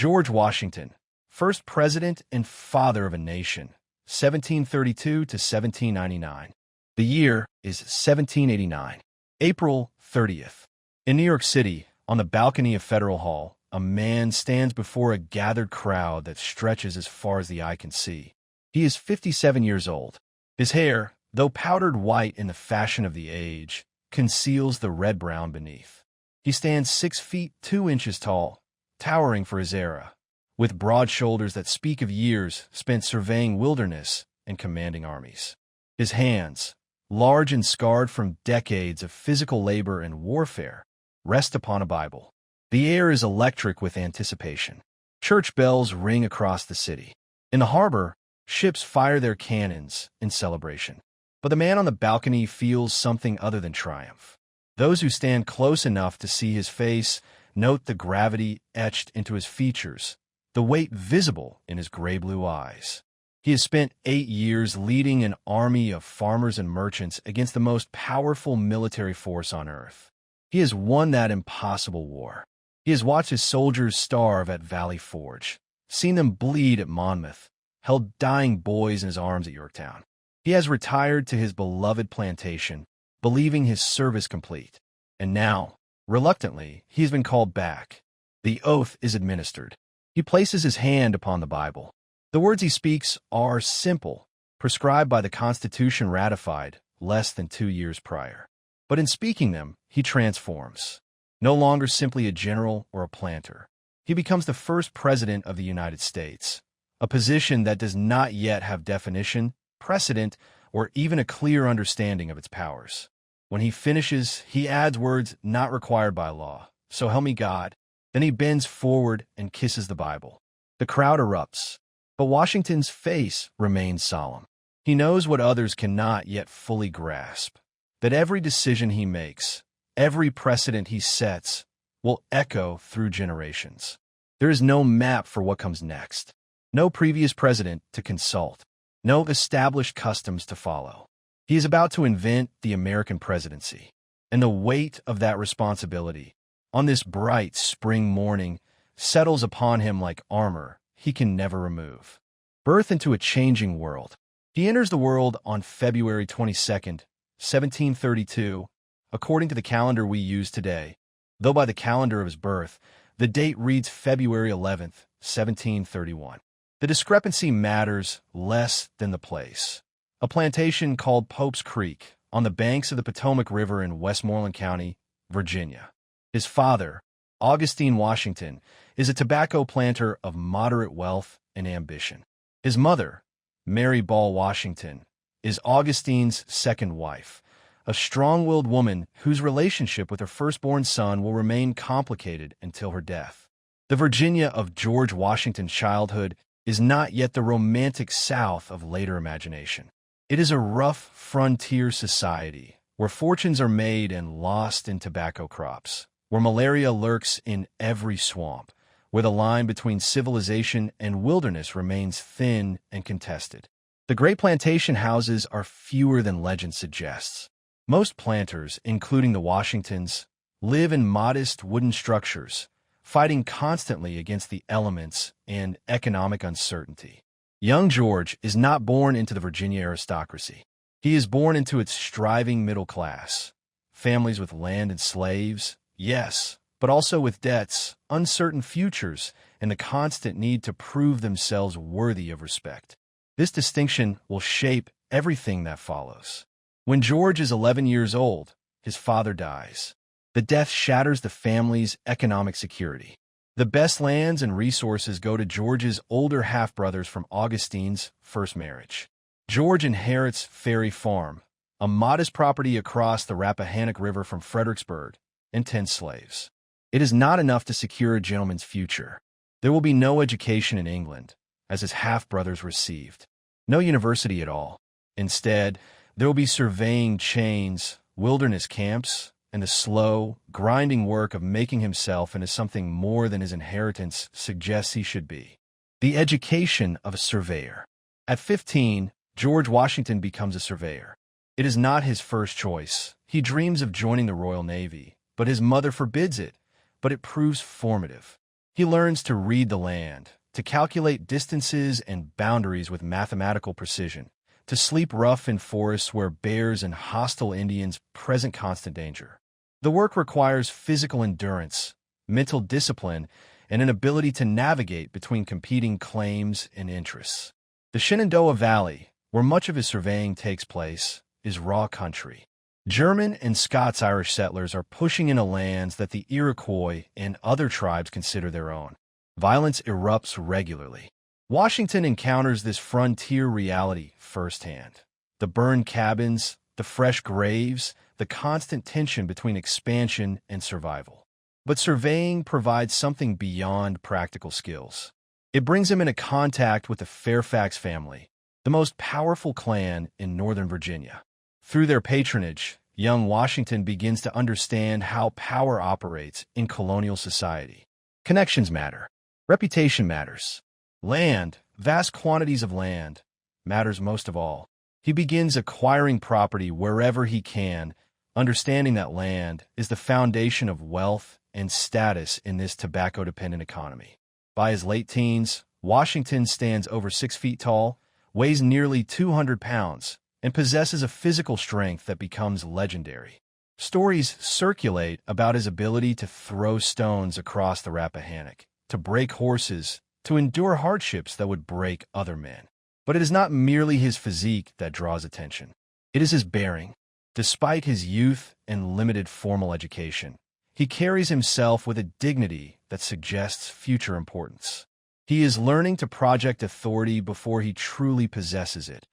George Washington, first president and father of a nation, 1732 to 1799. The year is 1789. April 30th. In New York City, on the balcony of Federal Hall, a man stands before a gathered crowd that stretches as far as the eye can see. He is 57 years old. His hair, though powdered white in the fashion of the age, conceals the red-brown beneath. He stands 6 feet 2 inches tall, towering for his era, with broad shoulders that speak of years spent surveying wilderness and commanding armies. His hands, large and scarred from decades of physical labor and warfare, rest upon a Bible. The air is electric with anticipation. Church bells ring across the city. In the harbor, ships fire their cannons in celebration. But the man on the balcony feels something other than triumph. Those who stand close enough to see his face note the gravity etched into his features, the weight visible in his gray-blue eyes. He has spent 8 years leading an army of farmers and merchants against the most powerful military force on earth. He has won that impossible war. He has watched his soldiers starve at Valley Forge, seen them bleed at Monmouth, held dying boys in his arms at Yorktown. He has retired to his beloved plantation, believing his service complete. And now, reluctantly, he has been called back. The oath is administered. He places his hand upon the Bible. The words he speaks are simple, prescribed by the Constitution ratified less than 2 years prior. But in speaking them, he transforms. No longer simply a general or a planter. He becomes the first president of the United States, a position that does not yet have definition, precedent, or even a clear understanding of its powers. When he finishes, he adds words not required by law. So help me God. Then he bends forward and kisses the Bible. The crowd erupts, but Washington's face remains solemn. He knows what others cannot yet fully grasp, that every decision he makes, every precedent he sets, will echo through generations. There is no map for what comes next, no previous president to consult, no established customs to follow. He is about to invent the American presidency, and the weight of that responsibility, on this bright spring morning, settles upon him like armor he can never remove. Birth into a changing world. He enters the world on February 22nd, 1732, according to the calendar we use today, though by the calendar of his birth, the date reads February 11th, 1731. The discrepancy matters less than the place. A plantation called Pope's Creek, on the banks of the Potomac River in Westmoreland County, Virginia. His father, Augustine Washington, is a tobacco planter of moderate wealth and ambition. His mother, Mary Ball Washington, is Augustine's second wife, a strong-willed woman whose relationship with her firstborn son will remain complicated until her death. The Virginia of George Washington's childhood is not yet the romantic South of later imagination. It is a rough frontier society where fortunes are made and lost in tobacco crops, where malaria lurks in every swamp, where the line between civilization and wilderness remains thin and contested. The great plantation houses are fewer than legend suggests. Most planters, including the Washingtons, live in modest wooden structures, fighting constantly against the elements and economic uncertainty. Young George is not born into the Virginia aristocracy. He is born into its striving middle class. Families with land and slaves, yes, but also with debts, uncertain futures, and the constant need to prove themselves worthy of respect. This distinction will shape everything that follows. When George is 11 years old, his father dies. The death shatters the family's economic security. The best lands and resources go to George's older half-brothers from Augustine's first marriage. George inherits Ferry Farm, a modest property across the Rappahannock River from Fredericksburg, and 10 slaves. It is not enough to secure a gentleman's future. There will be no education in England, as his half-brothers received. No university at all. Instead, there will be surveying chains, wilderness camps, and the slow, grinding work of making himself into something more than his inheritance suggests he should be. The education of a surveyor. At 15, George Washington becomes a surveyor. It is not his first choice. He dreams of joining the Royal Navy, but his mother forbids it, but it proves formative. He learns to read the land, to calculate distances and boundaries with mathematical precision, to sleep rough in forests where bears and hostile Indians present constant danger. The work requires physical endurance, mental discipline, and an ability to navigate between competing claims and interests. The Shenandoah Valley, where much of his surveying takes place, is raw country. German and Scots-Irish settlers are pushing into lands that the Iroquois and other tribes consider their own. Violence erupts regularly. Washington encounters this frontier reality firsthand. The burned cabins, the fresh graves, the constant tension between expansion and survival. But surveying provides something beyond practical skills. It brings him into contact with the Fairfax family, the most powerful clan in Northern Virginia. Through their patronage, young Washington begins to understand how power operates in colonial society. Connections matter. Reputation matters. Land, vast quantities of land, matters most of all. He begins acquiring property wherever he can, understanding that land is the foundation of wealth and status in this tobacco-dependent economy. By his late teens, Washington stands over 6 feet tall, weighs nearly 200 pounds, and possesses a physical strength that becomes legendary. Stories circulate about his ability to throw stones across the Rappahannock, to break horses, to endure hardships that would break other men. But it is not merely his physique that draws attention. It is his bearing. Despite his youth and limited formal education, he carries himself with a dignity that suggests future importance. He is learning to project authority before he truly possesses it,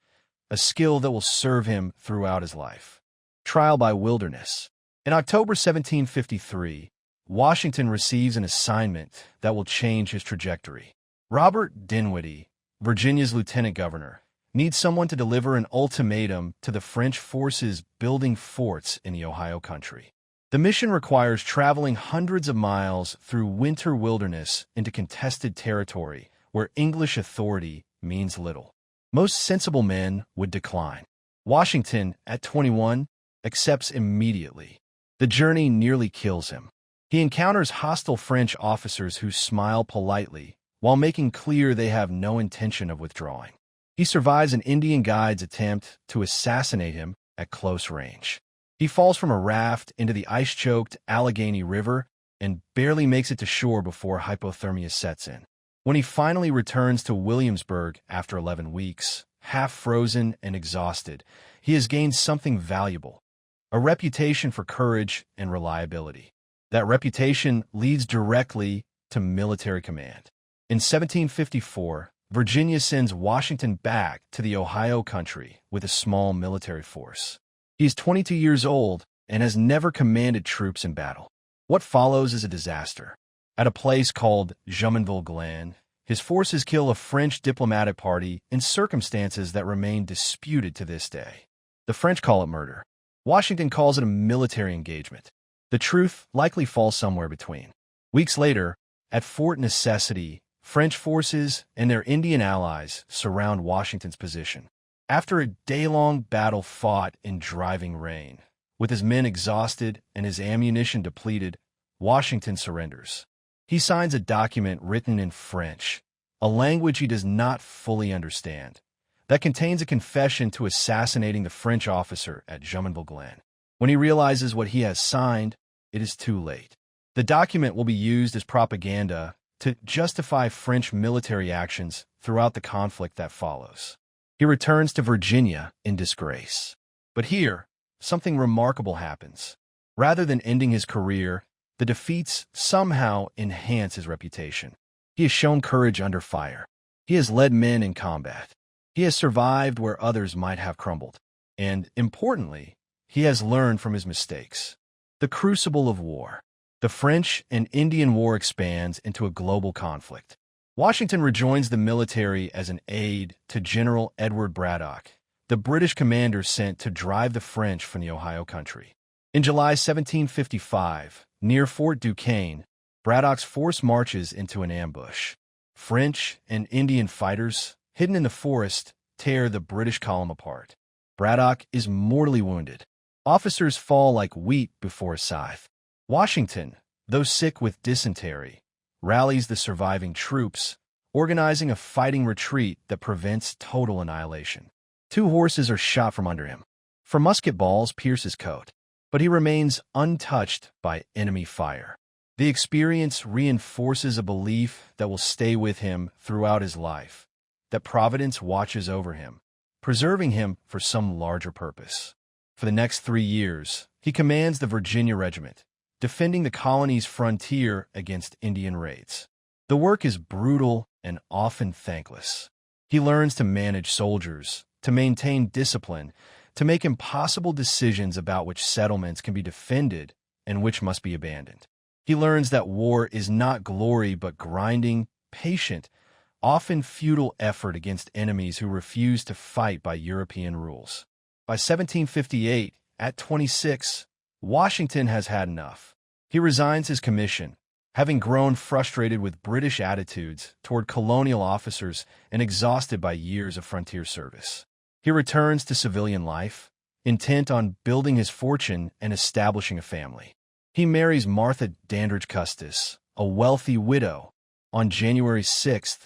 a skill that will serve him throughout his life. Trial by wilderness. In October 1753, Washington receives an assignment that will change his trajectory. Robert Dinwiddie, Virginia's lieutenant governor, needs someone to deliver an ultimatum to the French forces building forts in the Ohio country. The mission requires traveling hundreds of miles through winter wilderness into contested territory where English authority means little. Most sensible men would decline. Washington, at 21, accepts immediately. The journey nearly kills him. He encounters hostile French officers who smile politely while making clear they have no intention of withdrawing. He survives an Indian guide's attempt to assassinate him at close range. He falls from a raft into the ice-choked Allegheny River and barely makes it to shore before hypothermia sets in. When he finally returns to Williamsburg after 11 weeks, half frozen and exhausted, he has gained something valuable, a reputation for courage and reliability. That reputation leads directly to military command. In 1754, Virginia sends Washington back to the Ohio country with a small military force. He is 22 years old and has never commanded troops in battle. What follows is a disaster. At a place called Jumonville Glen, his forces kill a French diplomatic party in circumstances that remain disputed to this day. The French call it murder. Washington calls it a military engagement. The truth likely falls somewhere between. Weeks later, at Fort Necessity, French forces and their Indian allies surround Washington's position. After a day-long battle fought in driving rain, with his men exhausted and his ammunition depleted, Washington surrenders. He signs a document written in French, a language he does not fully understand, that contains a confession to assassinating the French officer at Jumonville Glen. When he realizes what he has signed, it is too late. The document will be used as propaganda to justify French military actions throughout the conflict that follows. He returns to Virginia in disgrace. But here, something remarkable happens. Rather than ending his career, the defeats somehow enhance his reputation. He has shown courage under fire. He has led men in combat. He has survived where others might have crumbled. And, importantly, he has learned from his mistakes. The crucible of war. The French and Indian War expands into a global conflict. Washington rejoins the military as an aide to General Edward Braddock, the British commander sent to drive the French from the Ohio country. In July 1755, near Fort Duquesne, Braddock's force marches into an ambush. French and Indian fighters, hidden in the forest, tear the British column apart. Braddock is mortally wounded. Officers fall like wheat before a scythe. Washington, though sick with dysentery, rallies the surviving troops, organizing a fighting retreat that prevents total annihilation. 2 horses are shot from under him, for musket balls pierce his coat, but he remains untouched by enemy fire. The experience reinforces a belief that will stay with him throughout his life, that Providence watches over him, preserving him for some larger purpose. For the next 3 years, he commands the Virginia Regiment, defending the colony's frontier against Indian raids. The work is brutal and often thankless. He learns to manage soldiers, to maintain discipline, to make impossible decisions about which settlements can be defended and which must be abandoned. He learns that war is not glory but grinding, patient, often futile effort against enemies who refuse to fight by European rules. By 1758, at 26, Washington has had enough. He resigns his commission, having grown frustrated with British attitudes toward colonial officers and exhausted by years of frontier service. He returns to civilian life, intent on building his fortune and establishing a family. He marries Martha Dandridge Custis, a wealthy widow, on January 6,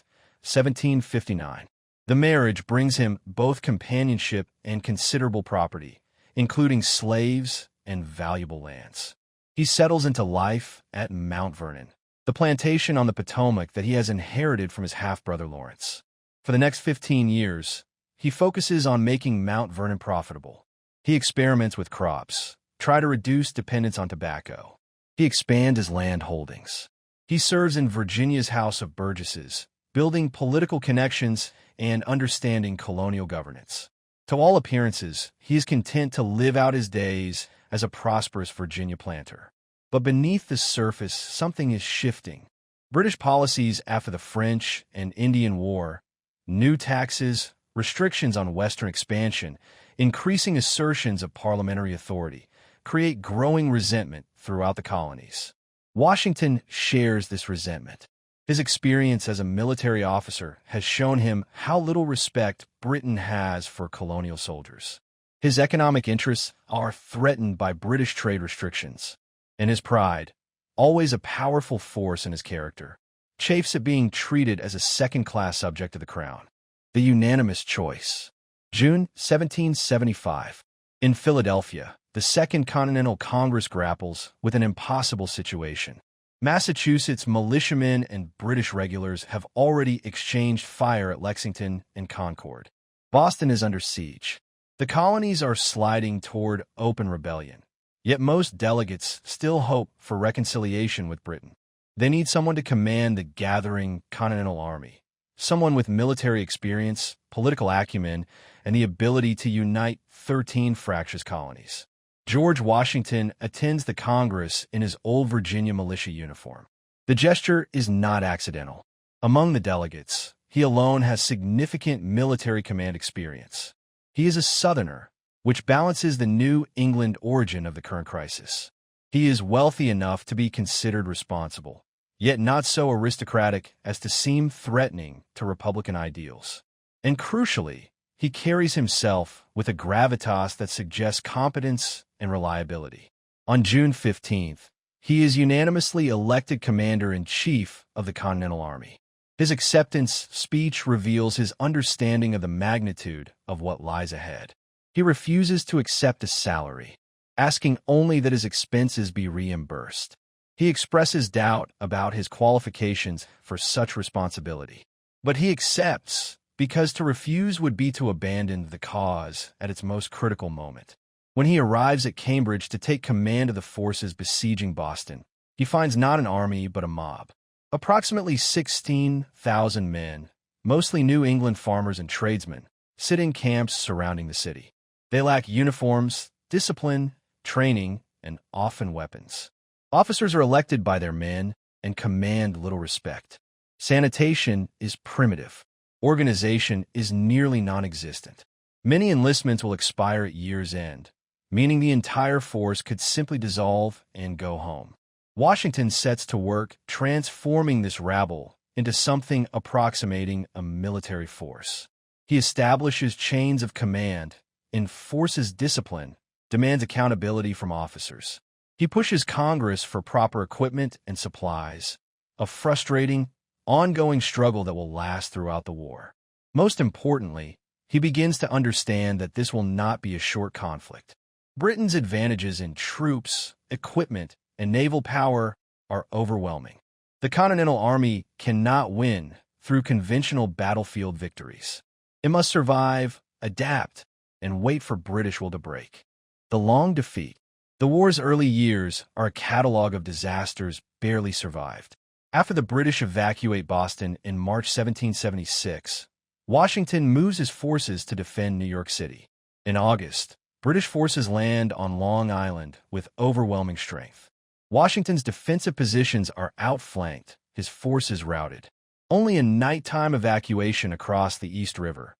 1759. The marriage brings him both companionship and considerable property, including slaves and valuable lands. He settles into life at Mount Vernon, the plantation on the Potomac that he has inherited from his half-brother Lawrence. For the next 15 years, he focuses on making Mount Vernon profitable. He experiments with crops, tries to reduce dependence on tobacco. He expands his land holdings. He serves in Virginia's House of Burgesses, building political connections and understanding colonial governance. To all appearances, he is content to live out his days as a prosperous Virginia planter. But beneath the surface, something is shifting. British policies after the French and Indian War, new taxes, restrictions on Western expansion, increasing assertions of parliamentary authority, create growing resentment throughout the colonies. Washington shares this resentment. His experience as a military officer has shown him how little respect Britain has for colonial soldiers. His economic interests are threatened by British trade restrictions, and his pride, always a powerful force in his character, chafes at being treated as a second-class subject of the crown. The unanimous choice. June 1775. In Philadelphia, the Second Continental Congress grapples with an impossible situation. Massachusetts militiamen and British regulars have already exchanged fire at Lexington and Concord. Boston is under siege. The colonies are sliding toward open rebellion, yet most delegates still hope for reconciliation with Britain. They need someone to command the gathering Continental Army, someone with military experience, political acumen, and the ability to unite 13 fractious colonies. George Washington attends the Congress in his old Virginia militia uniform. The gesture is not accidental. Among the delegates, he alone has significant military command experience. He is a Southerner, which balances the New England origin of the current crisis. He is wealthy enough to be considered responsible, yet not so aristocratic as to seem threatening to Republican ideals. And crucially, he carries himself with a gravitas that suggests competence and reliability. On June 15th, he is unanimously elected Commander-in-Chief of the Continental Army. His acceptance speech reveals his understanding of the magnitude of what lies ahead. He refuses to accept a salary, asking only that his expenses be reimbursed. He expresses doubt about his qualifications for such responsibility. But he accepts, because to refuse would be to abandon the cause at its most critical moment. When he arrives at Cambridge to take command of the forces besieging Boston, he finds not an army but a mob. Approximately 16,000 men, mostly New England farmers and tradesmen, sit in camps surrounding the city. They lack uniforms, discipline, training, and often weapons. Officers are elected by their men and command little respect. Sanitation is primitive. Organization is nearly non-existent. Many enlistments will expire at year's end, meaning the entire force could simply dissolve and go home. Washington sets to work transforming this rabble into something approximating a military force. He establishes chains of command, enforces discipline, demands accountability from officers. He pushes Congress for proper equipment and supplies, a frustrating, ongoing struggle that will last throughout the war. Most importantly, he begins to understand that this will not be a short conflict. Britain's advantages in troops, equipment, and naval power are overwhelming. The Continental Army cannot win through conventional battlefield victories. It must survive, adapt, and wait for British will to break. The long defeat. The war's early years are a catalog of disasters barely survived. After the British evacuate Boston in March 1776, Washington moves his forces to defend New York City. In August, British forces land on Long Island with overwhelming strength. Washington's defensive positions are outflanked, his forces routed. Only a nighttime evacuation across the East River,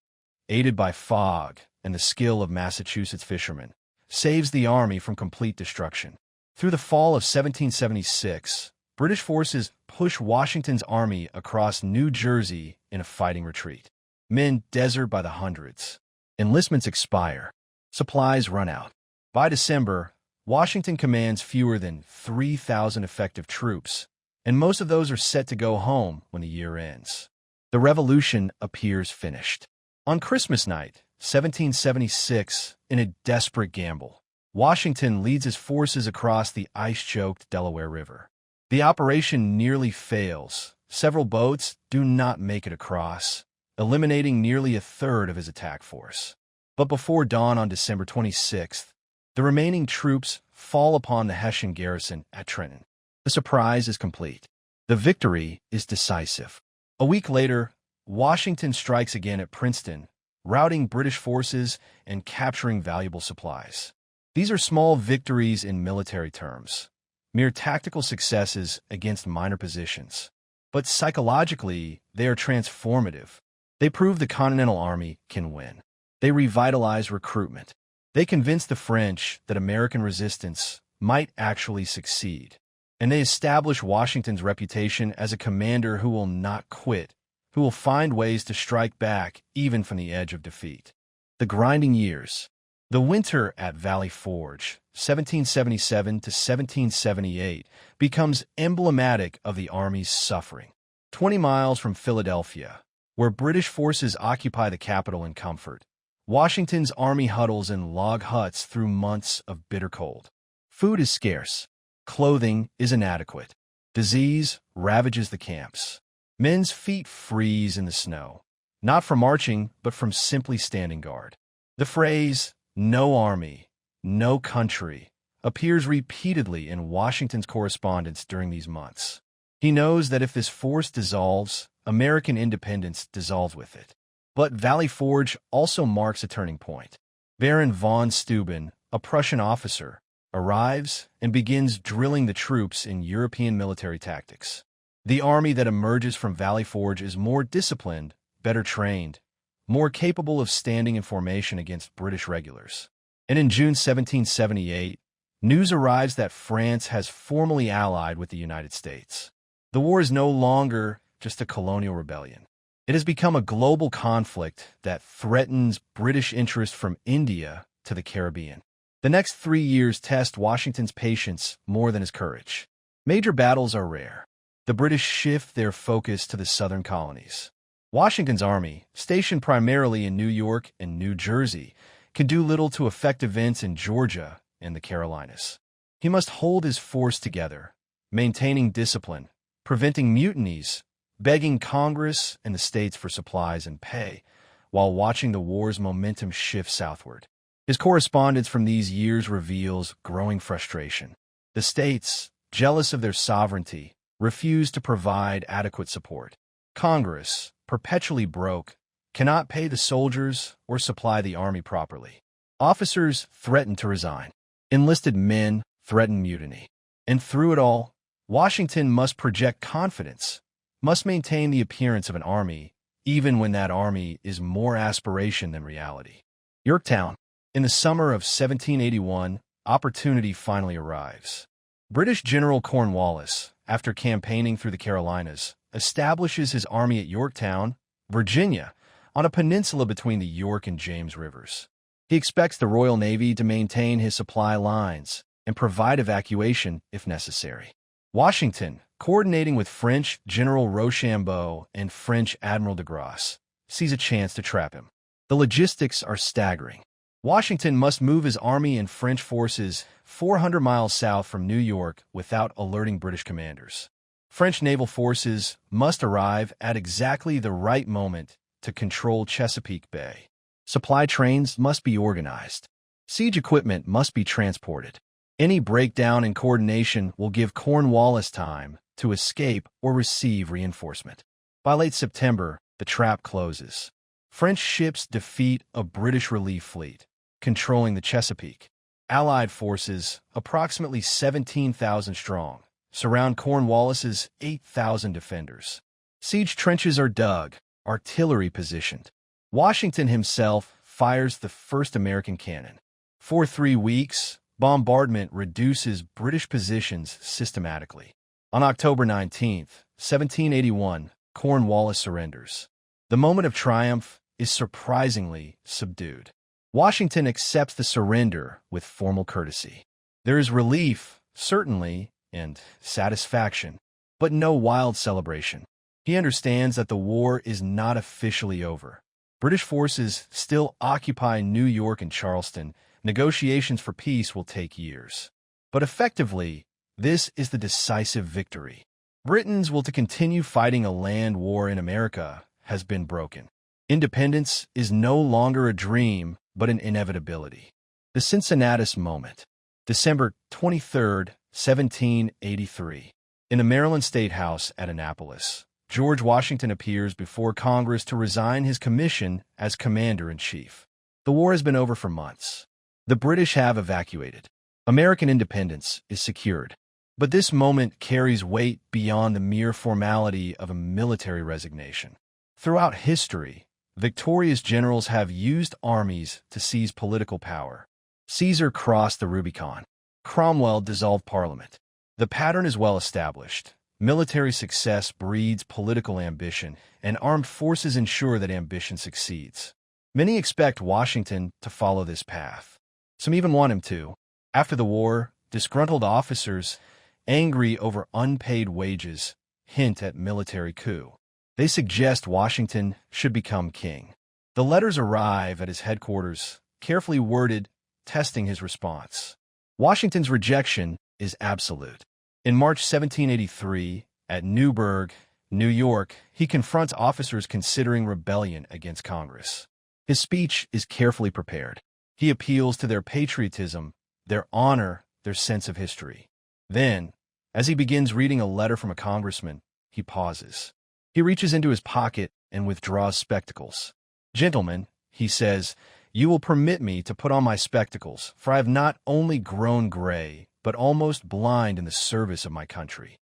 aided by fog and the skill of Massachusetts fishermen, saves the army from complete destruction. Through the fall of 1776, British forces push Washington's army across New Jersey in a fighting retreat. Men desert by the hundreds. Enlistments expire. Supplies run out. By December, Washington commands fewer than 3,000 effective troops, and most of those are set to go home when the year ends. The revolution appears finished. On Christmas night, 1776, in a desperate gamble, Washington leads his forces across the ice-choked Delaware River. The operation nearly fails. Several boats do not make it across, eliminating nearly a third of his attack force. But before dawn on December 26th, the remaining troops fall upon the Hessian garrison at Trenton. The surprise is complete. The victory is decisive. A week later, Washington strikes again at Princeton, routing British forces and capturing valuable supplies. These are small victories in military terms, mere tactical successes against minor positions. But psychologically, they are transformative. They prove the Continental Army can win. They revitalize recruitment. They convince the French that American resistance might actually succeed. And they establish Washington's reputation as a commander who will not quit, who will find ways to strike back even from the edge of defeat. The grinding years. The winter at Valley Forge, 1777 to 1778, becomes emblematic of the Army's suffering. 20 miles from Philadelphia, where British forces occupy the capital in comfort, Washington's army huddles in log huts through months of bitter cold. Food is scarce. Clothing is inadequate. Disease ravages the camps. Men's feet freeze in the snow, not from marching, but from simply standing guard. The phrase, "no army, no country," appears repeatedly in Washington's correspondence during these months. He knows that if this force dissolves, American independence dissolves with it. But Valley Forge also marks a turning point. Baron von Steuben, a Prussian officer, arrives and begins drilling the troops in European military tactics. The army that emerges from Valley Forge is more disciplined, better trained, more capable of standing in formation against British regulars. And in June 1778, news arrives that France has formally allied with the United States. The war is no longer just a colonial rebellion. It has become a global conflict that threatens British interest from India to the Caribbean. The next 3 years test Washington's patience more than his courage. Major battles are rare. The British shift their focus to the southern colonies. Washington's army, stationed primarily in New York and New Jersey, can do little to affect events in Georgia and the Carolinas. He must hold his force together, maintaining discipline, preventing mutinies, begging Congress and the states for supplies and pay, while watching the war's momentum shift southward. His correspondence from these years reveals growing frustration. The states, jealous of their sovereignty, refuse to provide adequate support. Congress, perpetually broke, cannot pay the soldiers or supply the army properly. Officers threaten to resign. Enlisted men threaten mutiny. And through it all, Washington must project confidence, must maintain the appearance of an army, even when that army is more aspiration than reality. Yorktown. In the summer of 1781, opportunity finally arrives. British General Cornwallis, after campaigning through the Carolinas, establishes his army at Yorktown, Virginia, on a peninsula between the York and James rivers. He expects the Royal Navy to maintain his supply lines and provide evacuation if necessary. Washington, coordinating with French General Rochambeau and French Admiral de Grasse, sees a chance to trap him. The logistics are staggering. Washington must move his army and French forces 400 miles south from New York without alerting British commanders. French naval forces must arrive at exactly the right moment to control Chesapeake Bay. Supply trains must be organized. Siege equipment must be transported. Any breakdown in coordination will give Cornwallis time to escape or receive reinforcement. By late September, the trap closes. French ships defeat a British relief fleet, controlling the Chesapeake. Allied forces, approximately 17,000 strong, surround Cornwallis's 8,000 defenders. Siege trenches are dug, artillery positioned. Washington himself fires the first American cannon. For 3 weeks, bombardment reduces British positions systematically. On October 19, 1781, Cornwallis surrenders. The moment of triumph is surprisingly subdued. Washington accepts the surrender with formal courtesy. There is relief, certainly, and satisfaction, but no wild celebration. He understands that the war is not officially over. British forces still occupy New York and Charleston. Negotiations for peace will take years. But effectively, this is the decisive victory. Britons will to continue fighting a land war in America has been broken. Independence is no longer a dream, but an inevitability. The Cincinnatus moment. December 23, 1783. In the Maryland State House at Annapolis, George Washington appears before Congress to resign his commission as commander-in-chief. The war has been over for months. The British have evacuated. American independence is secured. But this moment carries weight beyond the mere formality of a military resignation. Throughout history, victorious generals have used armies to seize political power. Caesar crossed the Rubicon. Cromwell dissolved Parliament. The pattern is well established. Military success breeds political ambition, and armed forces ensure that ambition succeeds. Many expect Washington to follow this path. Some even want him to. After the war, disgruntled officers, angry over unpaid wages, hint at military coup. They suggest Washington should become king. The letters arrive at his headquarters, carefully worded, testing his response. Washington's rejection is absolute. In March 1783, at Newburgh, New York, he confronts officers considering rebellion against Congress. His speech is carefully prepared. He appeals to their patriotism, their honor, their sense of history. Then, as he begins reading a letter from a congressman, he pauses. He reaches into his pocket and withdraws spectacles. "Gentlemen," he says, "you will permit me to put on my spectacles, for I have not only grown gray, but almost blind in the service of my country."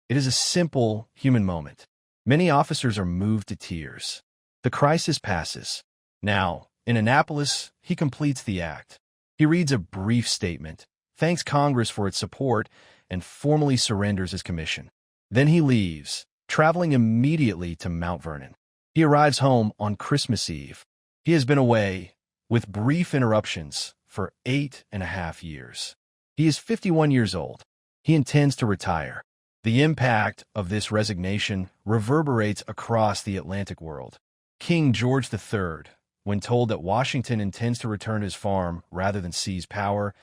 It is a simple human moment. Many officers are moved to tears. The crisis passes. Now, in Annapolis, he completes the act. He reads a brief statement, thanks Congress for its support, and formally surrenders his commission. Then he leaves, traveling immediately to Mount Vernon. He arrives home on Christmas Eve. He has been away, with brief interruptions, for 8.5 years. He is 51 years old. He intends to retire. The impact of this resignation reverberates across the Atlantic world. King George III, when told that Washington intends to return to his farm rather than seize power,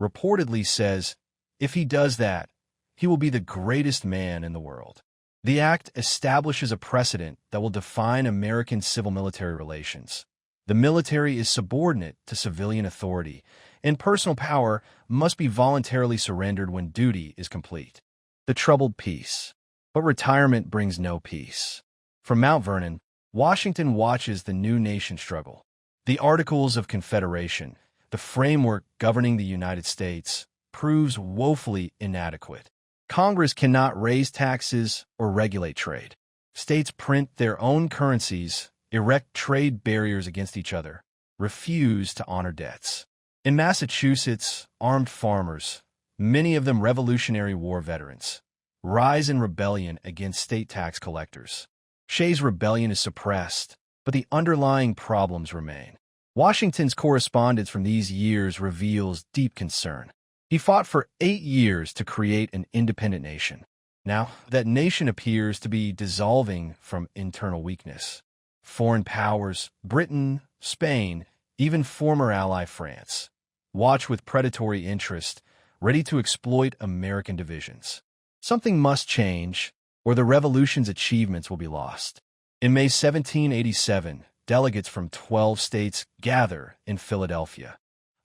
reportedly says, if he does that, he will be the greatest man in the world. The act establishes a precedent that will define American civil-military relations. The military is subordinate to civilian authority, and personal power must be voluntarily surrendered when duty is complete. The troubled peace. But retirement brings no peace. From Mount Vernon, Washington watches the new nation struggle. The Articles of Confederation, the framework governing the United States, proves woefully inadequate. Congress cannot raise taxes or regulate trade. States print their own currencies, erect trade barriers against each other, refuse to honor debts. In Massachusetts, armed farmers, many of them Revolutionary War veterans, rise in rebellion against state tax collectors. Shays' rebellion is suppressed, but the underlying problems remain. Washington's correspondence from these years reveals deep concern. He fought for 8 years to create an independent nation. Now, that nation appears to be dissolving from internal weakness. Foreign powers, Britain, Spain, even former ally France, watch with predatory interest, ready to exploit American divisions. Something must change, or the revolution's achievements will be lost. In May 1787, delegates from 12 states gather in Philadelphia,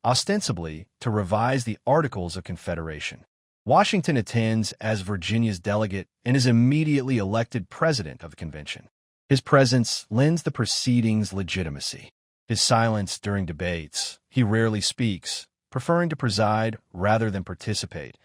ostensibly to revise the Articles of Confederation. Washington attends as Virginia's delegate and is immediately elected president of the convention. His presence lends the proceedings legitimacy. His silence during debates, he rarely speaks, preferring to preside rather than participate,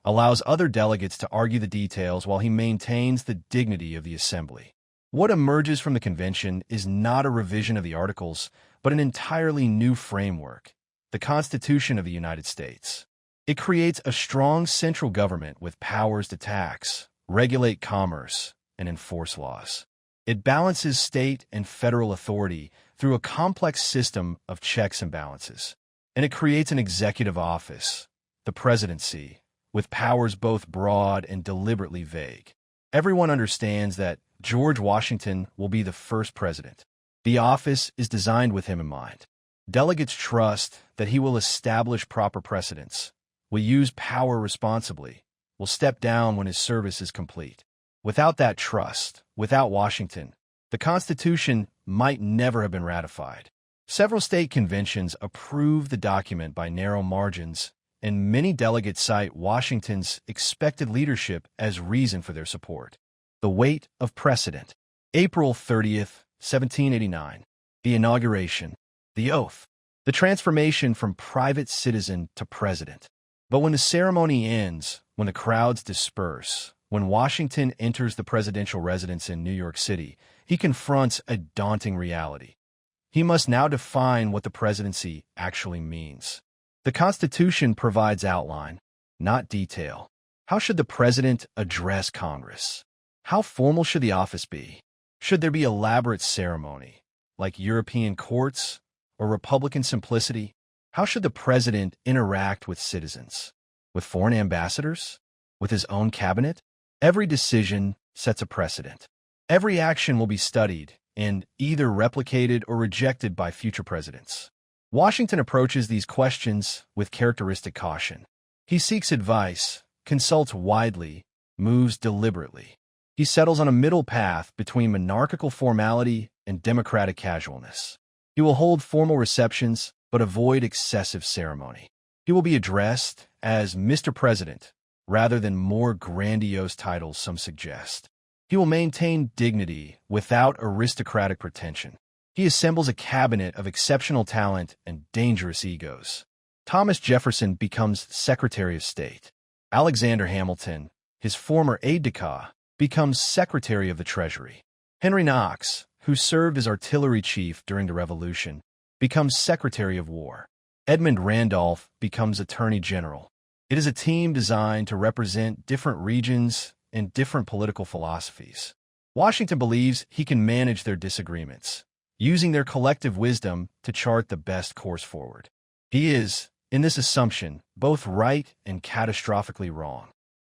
allows other delegates to argue the details while he maintains the dignity of the assembly. What emerges from the convention is not a revision of the Articles, but an entirely new framework, the Constitution of the United States. It creates a strong central government with powers to tax, regulate commerce, and enforce laws. It balances state and federal authority through a complex system of checks and balances. And it creates an executive office, the presidency, with powers both broad and deliberately vague. Everyone understands that George Washington will be the first president. The office is designed with him in mind. Delegates trust that he will establish proper precedents, will use power responsibly, will step down when his service is complete. Without that trust, without Washington, the Constitution might never have been ratified. Several state conventions approved the document by narrow margins, and many delegates cite Washington's expected leadership as reason for their support. The weight of precedent. April 30th, 1789. The inauguration. The oath. The transformation from private citizen to president. But when the ceremony ends, when the crowds disperse, when Washington enters the presidential residence in New York City, he confronts a daunting reality. He must now define what the presidency actually means. The Constitution provides outline, not detail. How should the president address Congress? How formal should the office be? Should there be elaborate ceremony, like European courts or Republican simplicity? How should the president interact with citizens? With foreign ambassadors? With his own cabinet? Every decision sets a precedent. Every action will be studied and either replicated or rejected by future presidents. Washington approaches these questions with characteristic caution. He seeks advice, consults widely, moves deliberately. He settles on a middle path between monarchical formality and democratic casualness. He will hold formal receptions, but avoid excessive ceremony. He will be addressed as Mr. President, rather than more grandiose titles some suggest. He will maintain dignity without aristocratic pretension. He assembles a cabinet of exceptional talent and dangerous egos. Thomas Jefferson becomes Secretary of State. Alexander Hamilton, his former aide-de-camp, becomes Secretary of the Treasury. Henry Knox, who served as artillery chief during the Revolution, becomes Secretary of War. Edmund Randolph becomes Attorney General. It is a team designed to represent different regions and different political philosophies. Washington believes he can manage their disagreements, using their collective wisdom to chart the best course forward. He is, in this assumption, both right and catastrophically wrong.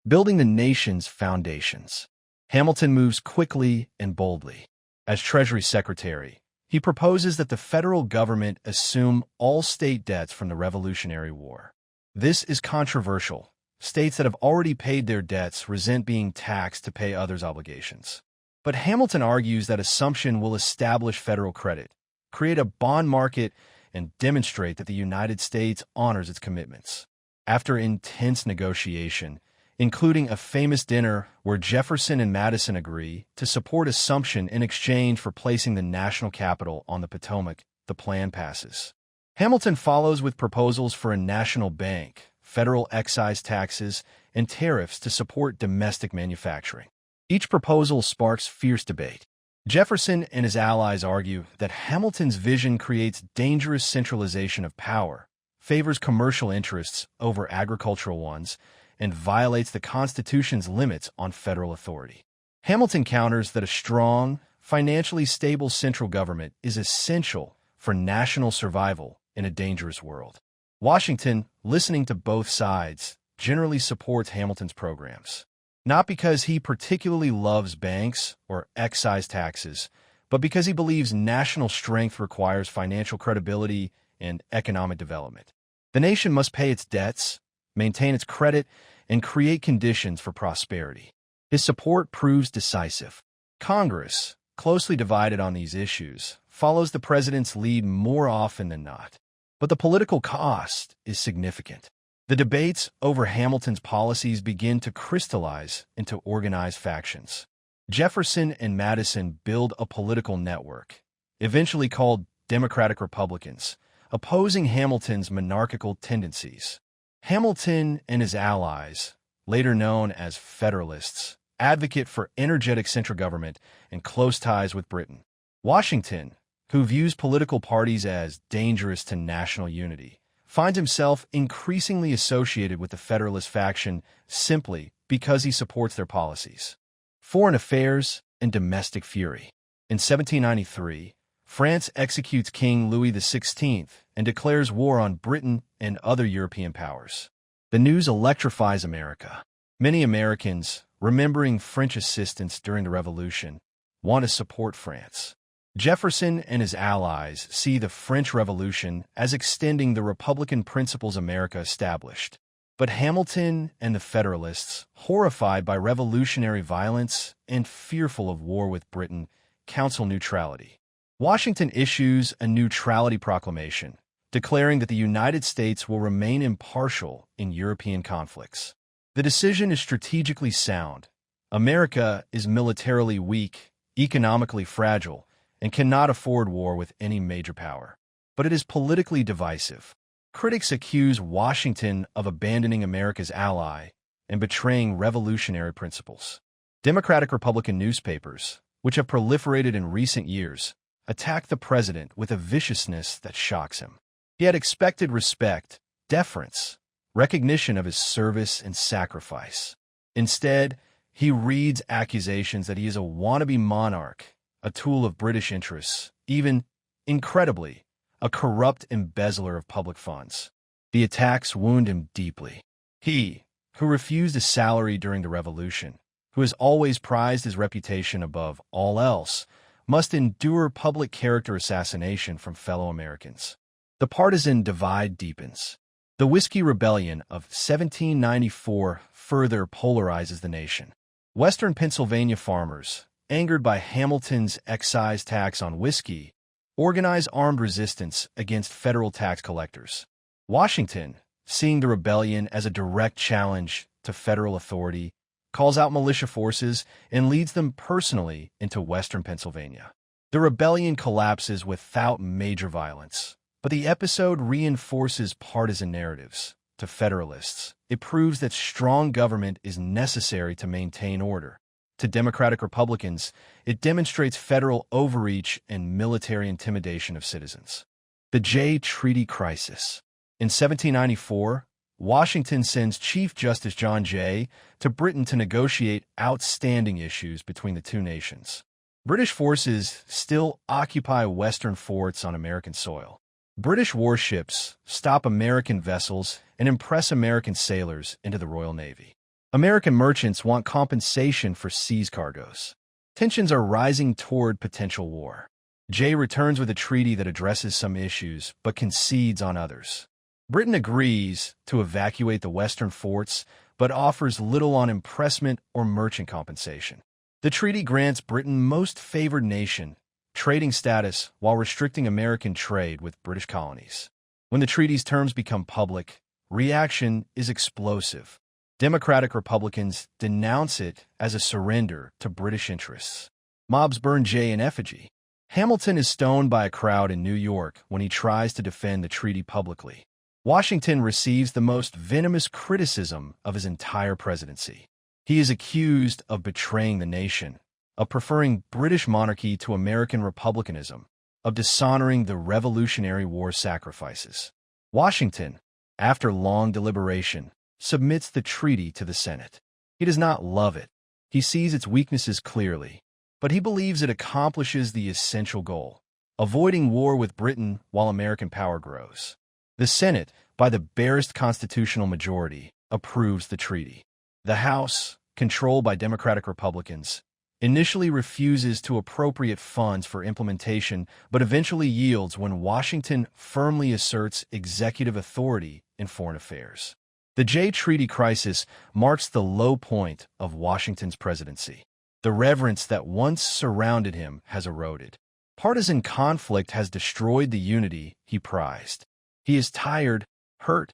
Building the nation's foundations. Hamilton moves quickly and boldly. As Treasury Secretary, he proposes that the federal government assume all state debts from the Revolutionary War. This is controversial. States that have already paid their debts resent being taxed to pay others' obligations. But Hamilton argues that assumption will establish federal credit, create a bond market, and demonstrate that the United States honors its commitments. After intense negotiation, including a famous dinner where Jefferson and Madison agree to support assumption in exchange for placing the national capital on the Potomac, the plan passes. Hamilton follows with proposals for a national bank, federal excise taxes, and tariffs to support domestic manufacturing. Each proposal sparks fierce debate. Jefferson and his allies argue that Hamilton's vision creates dangerous centralization of power, favors commercial interests over agricultural ones, and violates the Constitution's limits on federal authority. Hamilton counters that a strong, financially stable central government is essential for national survival in a dangerous world. Washington, listening to both sides, generally supports Hamilton's programs. not because he particularly loves banks or excise taxes, but because he believes national strength requires financial credibility and economic development. The nation must pay its debts, maintain its credit, and create conditions for prosperity. His support proves decisive. Congress, closely divided on these issues, follows the president's lead more often than not. But the political cost is significant. The debates over Hamilton's policies begin to crystallize into organized factions. Jefferson and Madison build a political network, eventually called Democratic Republicans, opposing Hamilton's monarchical tendencies. Hamilton and his allies, later known as Federalists, advocate for energetic central government and close ties with Britain. Washington, who views political parties as dangerous to national unity, finds himself increasingly associated with the Federalist faction simply because he supports their policies. Foreign affairs and domestic fury. In 1793, France executes King Louis XVI and declares war on Britain and other European powers. The news electrifies America. Many Americans, remembering French assistance during the Revolution, want to support France. Jefferson and his allies see the French Revolution as extending the republican principles America established. But Hamilton and the Federalists, horrified by revolutionary violence and fearful of war with Britain, counsel neutrality. Washington issues a neutrality proclamation, declaring that the United States will remain impartial in European conflicts. The decision is strategically sound. America is militarily weak, economically fragile, and cannot afford war with any major power. But it is politically divisive. Critics accuse Washington of abandoning America's ally and betraying revolutionary principles. Democratic-Republican newspapers, which have proliferated in recent years, attack the president with a viciousness that shocks him. He had expected respect, deference, recognition of his service and sacrifice. Instead, he reads accusations that he is a wannabe monarch, a tool of British interests, even, incredibly, a corrupt embezzler of public funds. The attacks wound him deeply. He, who refused a salary during the Revolution, who has always prized his reputation above all else, must endure public character assassination from fellow Americans. The partisan divide deepens. The Whiskey Rebellion of 1794 further polarizes the nation. Western Pennsylvania farmers, angered by Hamilton's excise tax on whiskey, organize armed resistance against federal tax collectors. Washington, seeing the rebellion as a direct challenge to federal authority, calls out militia forces and leads them personally into western Pennsylvania. The rebellion collapses without major violence, but the episode reinforces partisan narratives. To Federalists, it proves that strong government is necessary to maintain order. To Democratic Republicans, it demonstrates federal overreach and military intimidation of citizens. The Jay Treaty Crisis. In 1794, Washington sends Chief Justice John Jay to Britain to negotiate outstanding issues between the two nations. British forces still occupy western forts on American soil. British warships stop American vessels and impress American sailors into the Royal Navy. American merchants want compensation for seized cargoes. Tensions are rising toward potential war. Jay returns with a treaty that addresses some issues but concedes on others. Britain agrees to evacuate the western forts but offers little on impressment or merchant compensation. The treaty grants Britain most favored nation trading status while restricting American trade with British colonies. When the treaty's terms become public, reaction is explosive. Democratic Republicans denounce it as a surrender to British interests. Mobs burn Jay in effigy. Hamilton is stoned by a crowd in New York when he tries to defend the treaty publicly. Washington receives the most venomous criticism of his entire presidency. He is accused of betraying the nation, of preferring British monarchy to American republicanism, of dishonoring the Revolutionary War sacrifices. Washington, after long deliberation, submits the treaty to the Senate. He does not love it. He sees its weaknesses clearly, but he believes it accomplishes the essential goal, avoiding war with Britain while American power grows. The Senate, by the barest constitutional majority, approves the treaty. The House, controlled by Democratic Republicans, initially refuses to appropriate funds for implementation but eventually yields when Washington firmly asserts executive authority in foreign affairs. The Jay Treaty crisis marks the low point of Washington's presidency. The reverence that once surrounded him has eroded. Partisan conflict has destroyed the unity he prized. He is tired, hurt,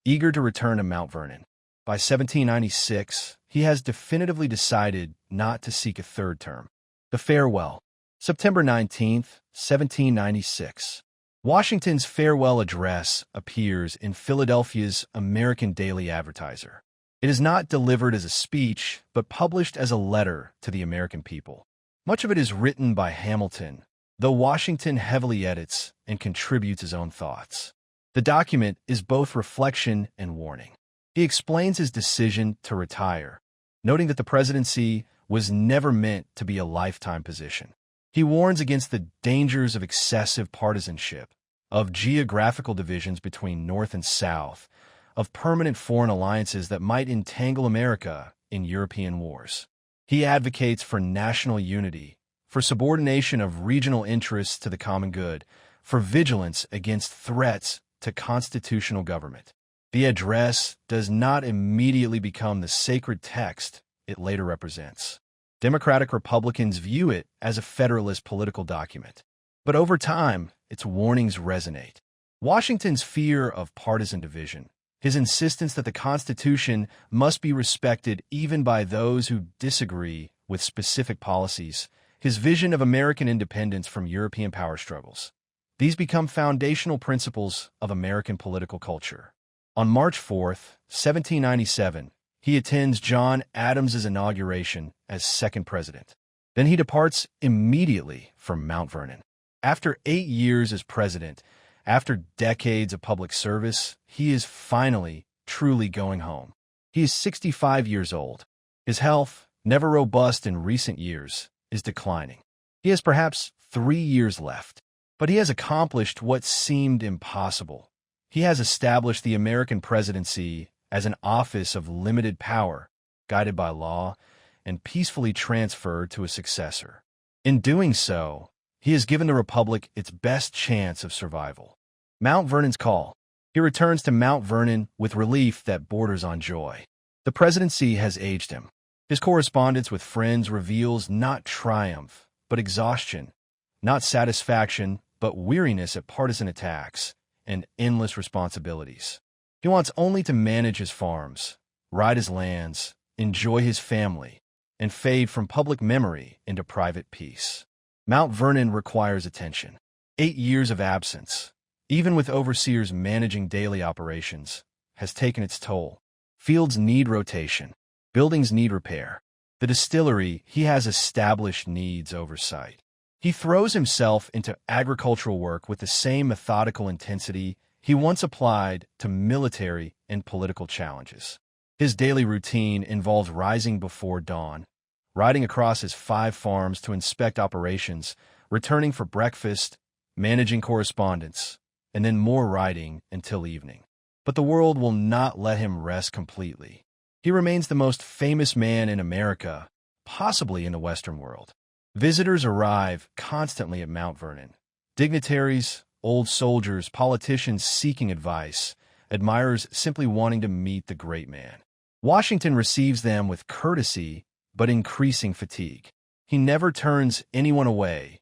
eager to return to Mount Vernon. By 1796, he has definitively decided not to seek a third term. The Farewell. September 19, 1796. Washington's farewell address appears in Philadelphia's American Daily Advertiser. It is not delivered as a speech, but published as a letter to the American people. Much of it is written by Hamilton, though Washington heavily edits and contributes his own thoughts. The document is both reflection and warning. He explains his decision to retire, noting that the presidency was never meant to be a lifetime position. He warns against the dangers of excessive partisanship, of geographical divisions between North and South, of permanent foreign alliances that might entangle America in European wars. He advocates for national unity, for subordination of regional interests to the common good, for vigilance against threats to constitutional government. The address does not immediately become the sacred text it later represents. Democratic Republicans view it as a Federalist political document. But over time, its warnings resonate. Washington's fear of partisan division, his insistence that the Constitution must be respected even by those who disagree with specific policies, his vision of American independence from European power struggles. These become foundational principles of American political culture. On March 4, 1797, he attends John Adams's inauguration as second president. Then he departs immediately from Mount Vernon. After 8 years as president, after decades of public service, he is finally, truly going home. He is 65 years old. His health, never robust in recent years, is declining. He has perhaps 3 years left, but he has accomplished what seemed impossible. He has established the American presidency as an office of limited power, guided by law, and peacefully transferred to a successor. In doing so, he has given the Republic its best chance of survival. Mount Vernon's call. He returns to Mount Vernon with relief that borders on joy. The presidency has aged him. His correspondence with friends reveals not triumph, but exhaustion, not satisfaction, but weariness at partisan attacks and endless responsibilities. He wants only to manage his farms, ride his lands, enjoy his family, and fade from public memory into private peace. Mount Vernon requires attention. 8 years of absence, even with overseers managing daily operations, has taken its toll. Fields need rotation. Buildings need repair. The distillery he has established needs oversight. He throws himself into agricultural work with the same methodical intensity he once applied to military and political challenges. His daily routine involves rising before dawn, riding across his 5 farms to inspect operations, returning for breakfast, managing correspondence, and then more riding until evening. But the world will not let him rest completely. He remains the most famous man in America, possibly in the Western world. Visitors arrive constantly at Mount Vernon. Dignitaries, old soldiers, politicians seeking advice, admirers simply wanting to meet the great man. Washington receives them with courtesy, but increasing fatigue. He never turns anyone away,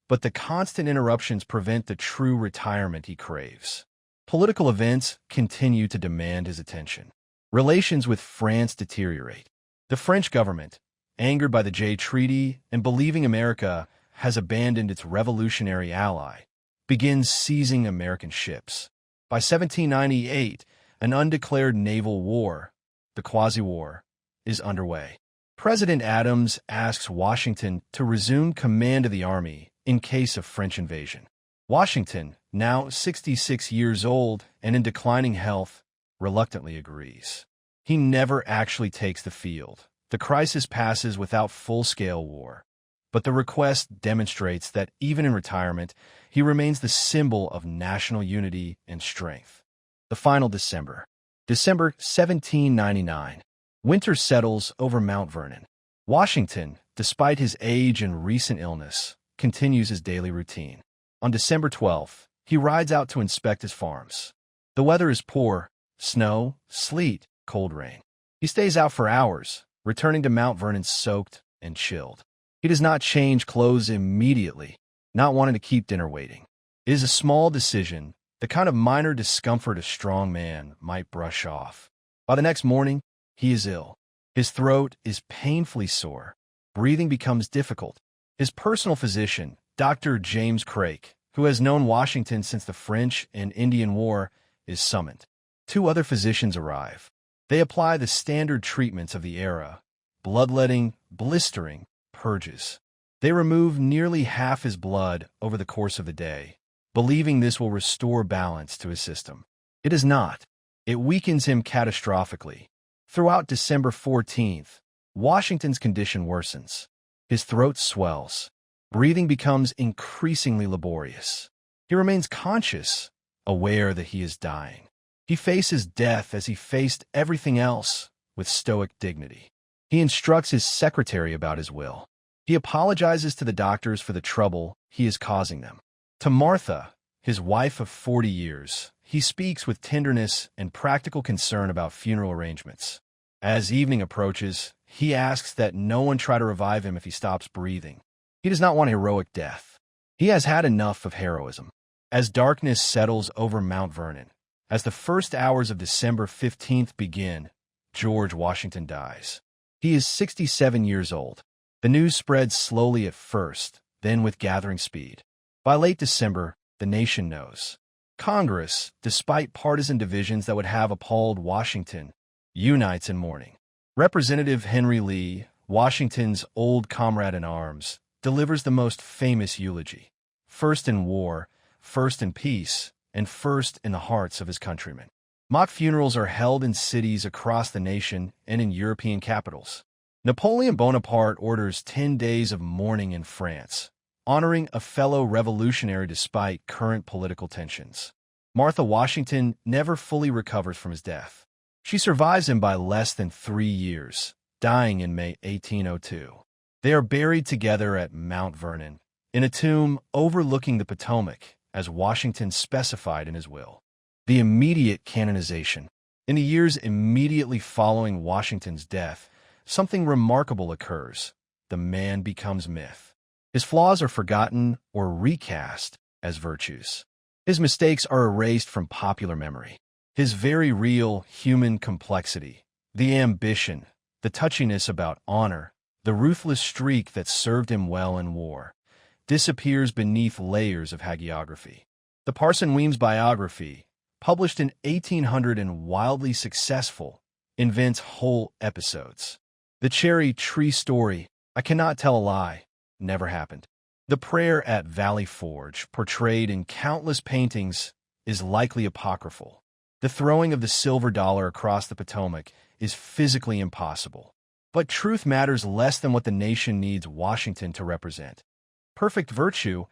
but the constant interruptions prevent the true retirement he craves. Political events continue to demand his attention. Relations with France deteriorate. The French government, angered by the Jay Treaty and believing America has abandoned its revolutionary ally, begins seizing American ships. By 1798, an undeclared naval war, the Quasi-War, is underway. President Adams asks Washington to resume command of the army in case of French invasion. Washington, now 66 years old and in declining health, reluctantly agrees. He never actually takes the field. The crisis passes without full-scale war. But the request demonstrates that even in retirement, he remains the symbol of national unity and strength. The final December. December 1799. Winter settles over Mount Vernon. Washington, despite his age and recent illness, continues his daily routine. On December 12th, he rides out to inspect his farms. The weather is poor: snow, sleet, cold rain. He stays out for hours, returning to Mount Vernon soaked and chilled. He does not change clothes immediately, not wanting to keep dinner waiting. It is a small decision, the kind of minor discomfort a strong man might brush off. By the next morning, he is ill. His throat is painfully sore. Breathing becomes difficult. His personal physician, Dr. James Craik, who has known Washington since the French and Indian War, is summoned. 2 other physicians arrive. They apply the standard treatments of the era: bloodletting, blistering, purges. They remove nearly half his blood over the course of the day, believing this will restore balance to his system. It does not. It weakens him catastrophically. Throughout December 14th, Washington's condition worsens. His throat swells. Breathing becomes increasingly laborious. He remains conscious, aware that he is dying. He faces death as he faced everything else, with stoic dignity. He instructs his secretary about his will. He apologizes to the doctors for the trouble he is causing them. To Martha, his wife of 40 years, he speaks with tenderness and practical concern about funeral arrangements. As evening approaches, he asks that no one try to revive him if he stops breathing. He does not want a heroic death. He has had enough of heroism. As darkness settles over Mount Vernon, as the first hours of December 15th begin, George Washington dies. He is 67 years old. The news spreads slowly at first, then with gathering speed. By late December, the nation knows. Congress, despite partisan divisions that would have appalled Washington, unites in mourning. Representative Henry Lee, Washington's old comrade in arms, delivers the most famous eulogy: first in war, first in peace, and first in the hearts of his countrymen. Mock funerals are held in cities across the nation and in European capitals. Napoleon Bonaparte orders 10 days of mourning in France, honoring a fellow revolutionary despite current political tensions. Martha Washington never fully recovers from his death. She survives him by less than 3 years, dying in May 1802. They are buried together at Mount Vernon, in a tomb overlooking the Potomac, as Washington specified in his will. The immediate canonization. In the years immediately following Washington's death, something remarkable occurs. The man becomes myth. His flaws are forgotten or recast as virtues. His mistakes are erased from popular memory. His very real human complexity, the ambition, the touchiness about honor, the ruthless streak that served him well in war, disappears beneath layers of hagiography. The Parson Weems biography, published in 1800 and wildly successful, invents whole episodes. The cherry tree story, I cannot tell a lie, never happened. The prayer at Valley Forge, portrayed in countless paintings, is likely apocryphal. The throwing of the silver dollar across the Potomac is physically impossible. But truth matters less than what the nation needs Washington to represent. Perfect virtue,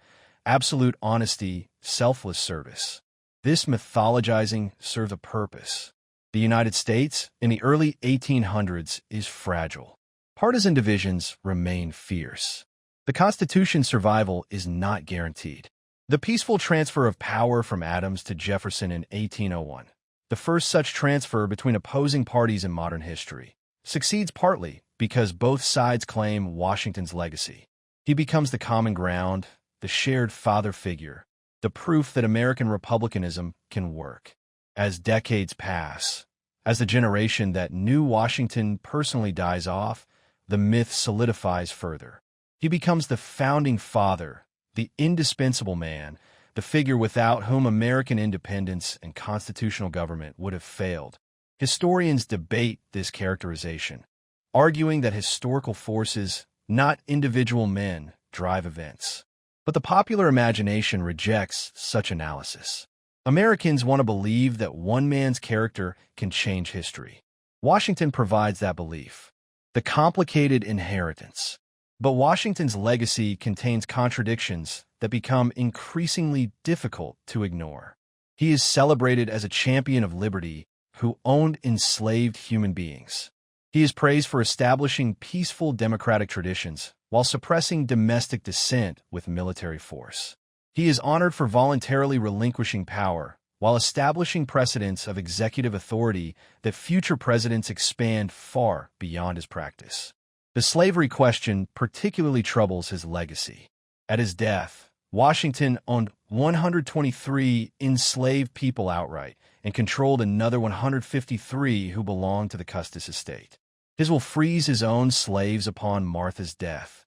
absolute honesty, selfless service. This mythologizing served a purpose. The United States, in the early 1800s, is fragile. Partisan divisions remain fierce. The Constitution's survival is not guaranteed. The peaceful transfer of power from Adams to Jefferson in 1801, the first such transfer between opposing parties in modern history, succeeds partly because both sides claim Washington's legacy. He becomes the common ground, the shared father figure, the proof that American republicanism can work. As decades pass, as the generation that knew Washington personally dies off, the myth solidifies further. He becomes the founding father, the indispensable man, the figure without whom American independence and constitutional government would have failed. Historians debate this characterization, arguing that historical forces, not individual men, drive events. But the popular imagination rejects such analysis. Americans want to believe that one man's character can change history. Washington provides that belief. The complicated inheritance. But Washington's legacy contains contradictions that become increasingly difficult to ignore. He is celebrated as a champion of liberty who owned enslaved human beings. He is praised for establishing peaceful democratic traditions while suppressing domestic dissent with military force. He is honored for voluntarily relinquishing power while establishing precedents of executive authority that future presidents expand far beyond his practice. The slavery question particularly troubles his legacy. At his death, Washington owned 123 enslaved people outright and controlled another 153 who belonged to the Custis estate. His will frees his own slaves upon Martha's death,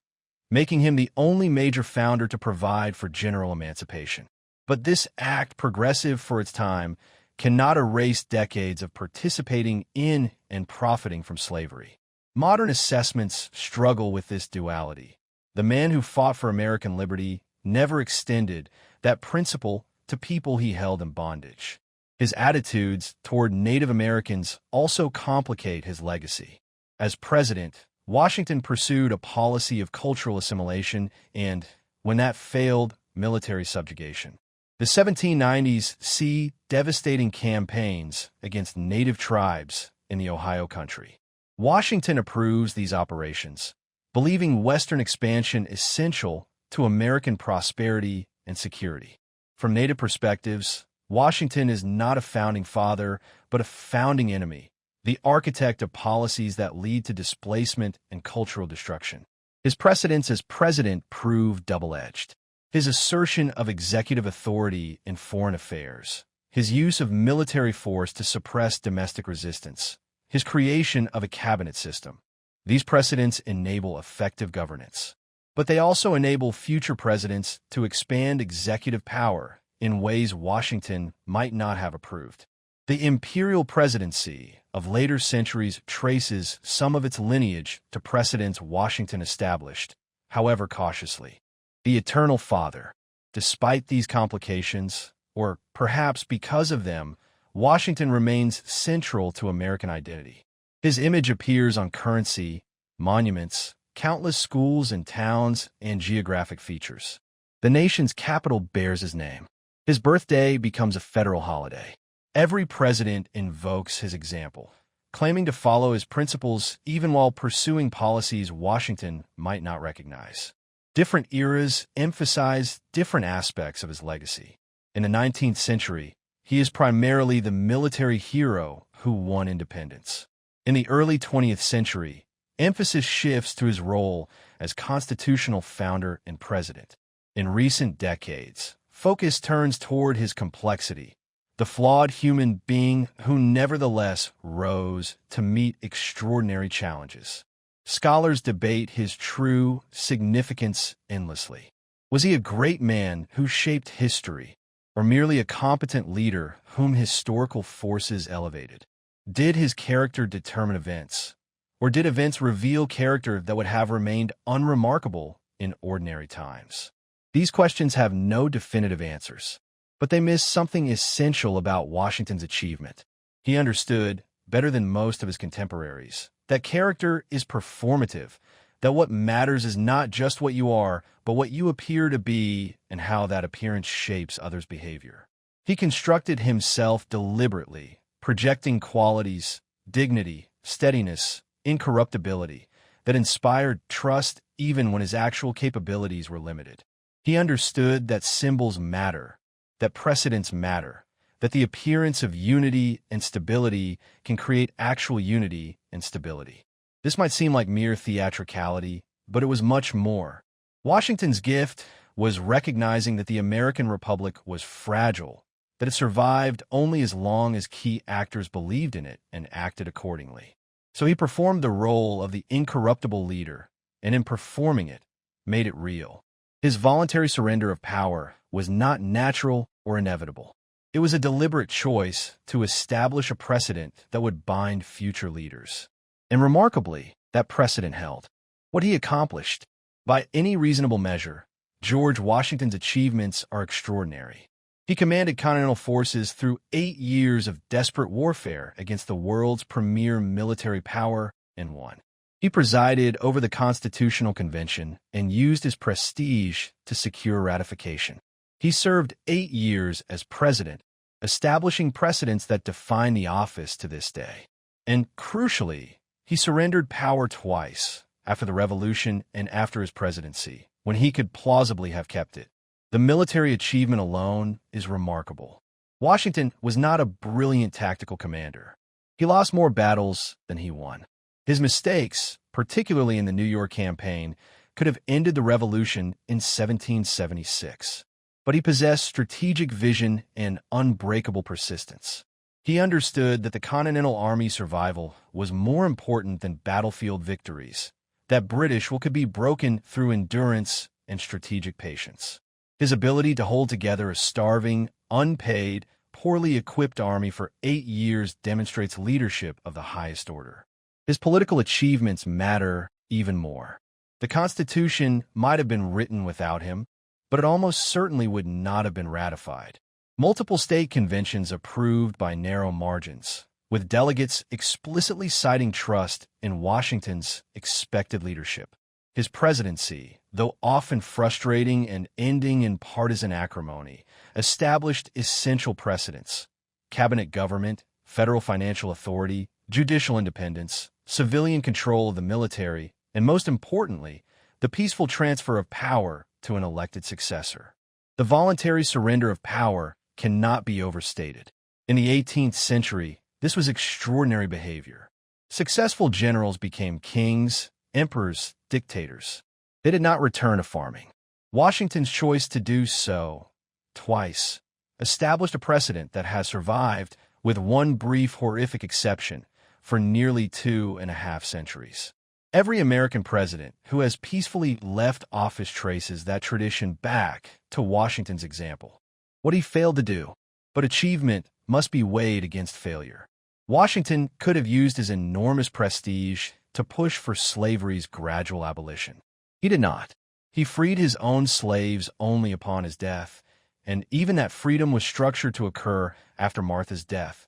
making him the only major founder to provide for general emancipation. But this act, progressive for its time, cannot erase decades of participating in and profiting from slavery. Modern assessments struggle with this duality. The man who fought for American liberty never extended that principle to people he held in bondage. His attitudes toward Native Americans also complicate his legacy. As president, Washington pursued a policy of cultural assimilation and, when that failed, military subjugation. The 1790s see devastating campaigns against native tribes in the Ohio country. Washington approves these operations, believing Western expansion essential to American prosperity and security. From native perspectives, Washington is not a founding father, but a founding enemy, the architect of policies that lead to displacement and cultural destruction. His precedence as president proved double-edged. His assertion of executive authority in foreign affairs, his use of military force to suppress domestic resistance, his creation of a cabinet system. These precedents enable effective governance. But they also enable future presidents to expand executive power in ways Washington might not have approved. The imperial presidency of later centuries traces some of its lineage to precedents Washington established, however cautiously. The Eternal Father. Despite these complications, or perhaps because of them, Washington remains central to American identity. His image appears on currency, monuments, countless schools and towns, and geographic features. The nation's capital bears his name. His birthday becomes a federal holiday. Every president invokes his example, claiming to follow his principles even while pursuing policies Washington might not recognize. Different eras emphasize different aspects of his legacy. In the 19th century, he is primarily the military hero who won independence. In the early 20th century, emphasis shifts to his role as constitutional founder and president. In recent decades, focus turns toward his complexity, the flawed human being who nevertheless rose to meet extraordinary challenges. Scholars debate his true significance endlessly. Was he a great man who shaped history, or merely a competent leader whom historical forces elevated? Did his character determine events, or did events reveal character that would have remained unremarkable in ordinary times? These questions have no definitive answers, but they miss something essential about Washington's achievement. He understood, better than most of his contemporaries, that character is performative, that what matters is not just what you are, but what you appear to be and how that appearance shapes others' behavior. He constructed himself deliberately, projecting qualities, dignity, steadiness, incorruptibility, that inspired trust even when his actual capabilities were limited. He understood that symbols matter, that precedents matter, that the appearance of unity and stability can create actual unity and stability. This might seem like mere theatricality, but it was much more. Washington's gift was recognizing that the American Republic was fragile, that it survived only as long as key actors believed in it and acted accordingly. So he performed the role of the incorruptible leader, and in performing it, made it real. His voluntary surrender of power was not natural or inevitable. It was a deliberate choice to establish a precedent that would bind future leaders. And remarkably, that precedent held. What he accomplished, by any reasonable measure, George Washington's achievements are extraordinary. He commanded Continental forces through 8 years of desperate warfare against the world's premier military power and won. He presided over the Constitutional Convention and used his prestige to secure ratification. He served 8 years as president, establishing precedents that define the office to this day. And crucially, He surrendered power twice, after the Revolution and after his presidency, when he could plausibly have kept it. The military achievement alone is remarkable. Washington was not a brilliant tactical commander. He lost more battles than he won. His mistakes, particularly in the New York campaign, could have ended the Revolution in 1776. But he possessed strategic vision and unbreakable persistence. He understood that the Continental Army's survival was more important than battlefield victories, that British will could be broken through endurance and strategic patience. His ability to hold together a starving, unpaid, poorly equipped army for 8 years demonstrates leadership of the highest order. His political achievements matter even more. The Constitution might have been written without him, but it almost certainly would not have been ratified. Multiple state conventions approved by narrow margins, with delegates explicitly citing trust in Washington's expected leadership. His presidency, though often frustrating and ending in partisan acrimony, established essential precedents: cabinet government, federal financial authority, judicial independence, civilian control of the military, and most importantly, the peaceful transfer of power to an elected successor. The voluntary surrender of power cannot be overstated. In the 18th century, this was extraordinary behavior. Successful generals became kings, emperors, dictators. They did not return to farming. Washington's choice to do so, twice, established a precedent that has survived, with one brief horrific exception, for nearly 2.5 centuries. Every American president who has peacefully left office traces that tradition back to Washington's example. What he failed to do, but achievement must be weighed against failure. Washington could have used his enormous prestige to push for slavery's gradual abolition. He did not. He freed his own slaves only upon his death, and even that freedom was structured to occur after Martha's death,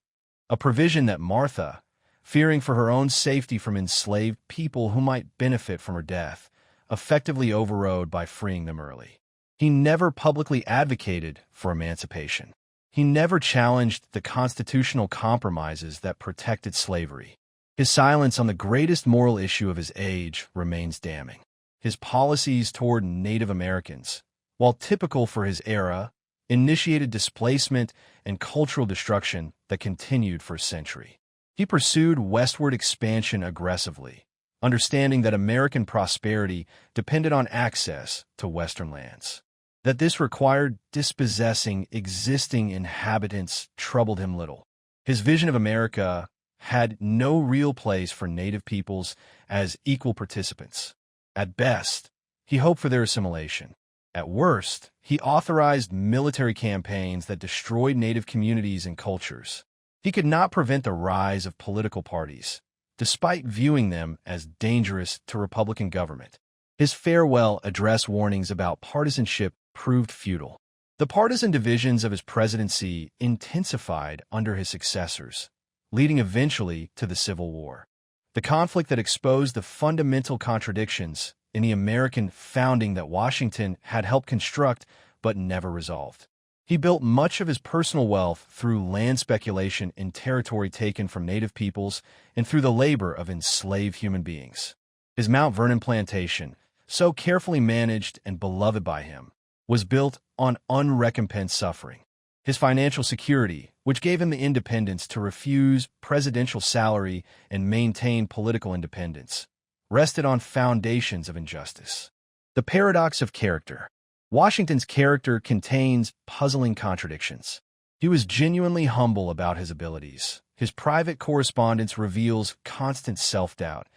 a provision that Martha, fearing for her own safety from enslaved people who might benefit from her death, effectively overrode by freeing them early. He never publicly advocated for emancipation. He never challenged the constitutional compromises that protected slavery. His silence on the greatest moral issue of his age remains damning. His policies toward Native Americans, while typical for his era, initiated displacement and cultural destruction that continued for a century. He pursued westward expansion aggressively, understanding that American prosperity depended on access to Western lands. That this required dispossessing existing inhabitants troubled him little. His vision of America had no real place for Native peoples as equal participants. At best, he hoped for their assimilation. At worst, he authorized military campaigns that destroyed Native communities and cultures. He could not prevent the rise of political parties, despite viewing them as dangerous to Republican government. His farewell address warnings about partisanship proved futile. The partisan divisions of his presidency intensified under his successors, leading eventually to the Civil War. The conflict that exposed the fundamental contradictions in the American founding that Washington had helped construct but never resolved. He built much of his personal wealth through land speculation in territory taken from Native peoples and through the labor of enslaved human beings. His Mount Vernon plantation, so carefully managed and beloved by him, was built on unrecompensed suffering. His financial security, which gave him the independence to refuse presidential salary and maintain political independence, rested on foundations of injustice. The paradox of character. Washington's character contains puzzling contradictions. He was genuinely humble about his abilities. His private correspondence reveals constant self-doubt,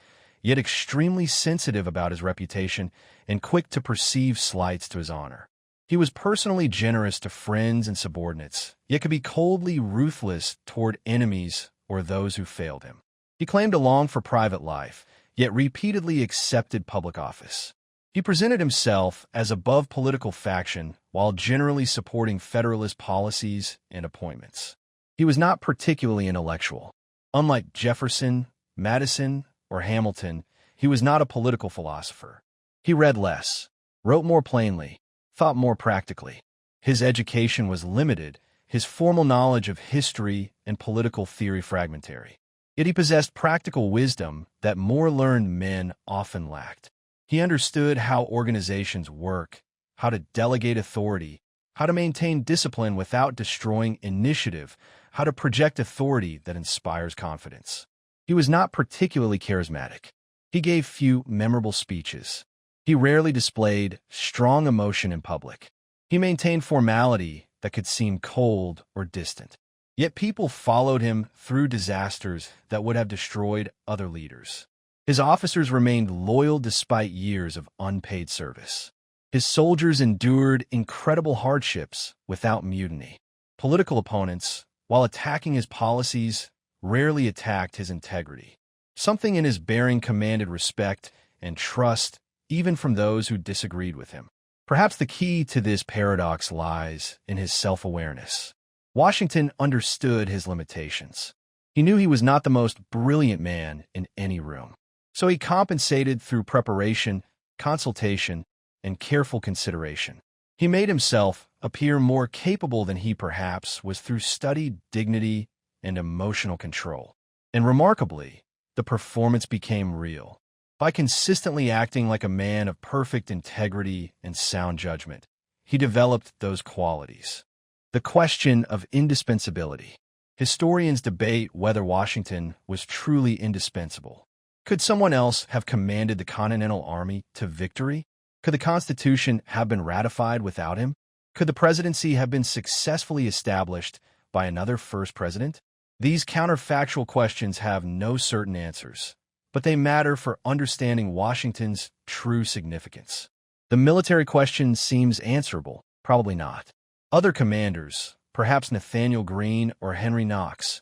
yet extremely sensitive about his reputation and quick to perceive slights to his honor. He was personally generous to friends and subordinates, yet could be coldly ruthless toward enemies or those who failed him. He claimed a long for private life, yet repeatedly accepted public office. He presented himself as above political faction while generally supporting Federalist policies and appointments. He was not particularly intellectual. Unlike Jefferson, Madison, or Hamilton, he was not a political philosopher. He read less, wrote more plainly, thought more practically. His education was limited, his formal knowledge of history and political theory fragmentary. Yet he possessed practical wisdom that more learned men often lacked. He understood how organizations work, how to delegate authority, how to maintain discipline without destroying initiative, how to project authority that inspires confidence. He was not particularly charismatic. He gave few memorable speeches. He rarely displayed strong emotion in public. He maintained formality that could seem cold or distant. Yet people followed him through disasters that would have destroyed other leaders. His officers remained loyal despite years of unpaid service. His soldiers endured incredible hardships without mutiny. Political opponents, while attacking his policies, rarely attacked his integrity. Something in his bearing commanded respect and trust even from those who disagreed with him. Perhaps the key to this paradox lies in his self-awareness. Washington understood his limitations. He knew he was not the most brilliant man in any room. So he compensated through preparation, consultation, and careful consideration. He made himself appear more capable than he perhaps was through study, dignity, and emotional control. And remarkably, the performance became real. By consistently acting like a man of perfect integrity and sound judgment, he developed those qualities. The question of indispensability. Historians debate whether Washington was truly indispensable. Could someone else have commanded the Continental Army to victory? Could the Constitution have been ratified without him? Could the presidency have been successfully established by another first president? These counterfactual questions have no certain answers, but they matter for understanding Washington's true significance. The military question seems answerable. Probably not. Other commanders, perhaps Nathaniel Greene or Henry Knox,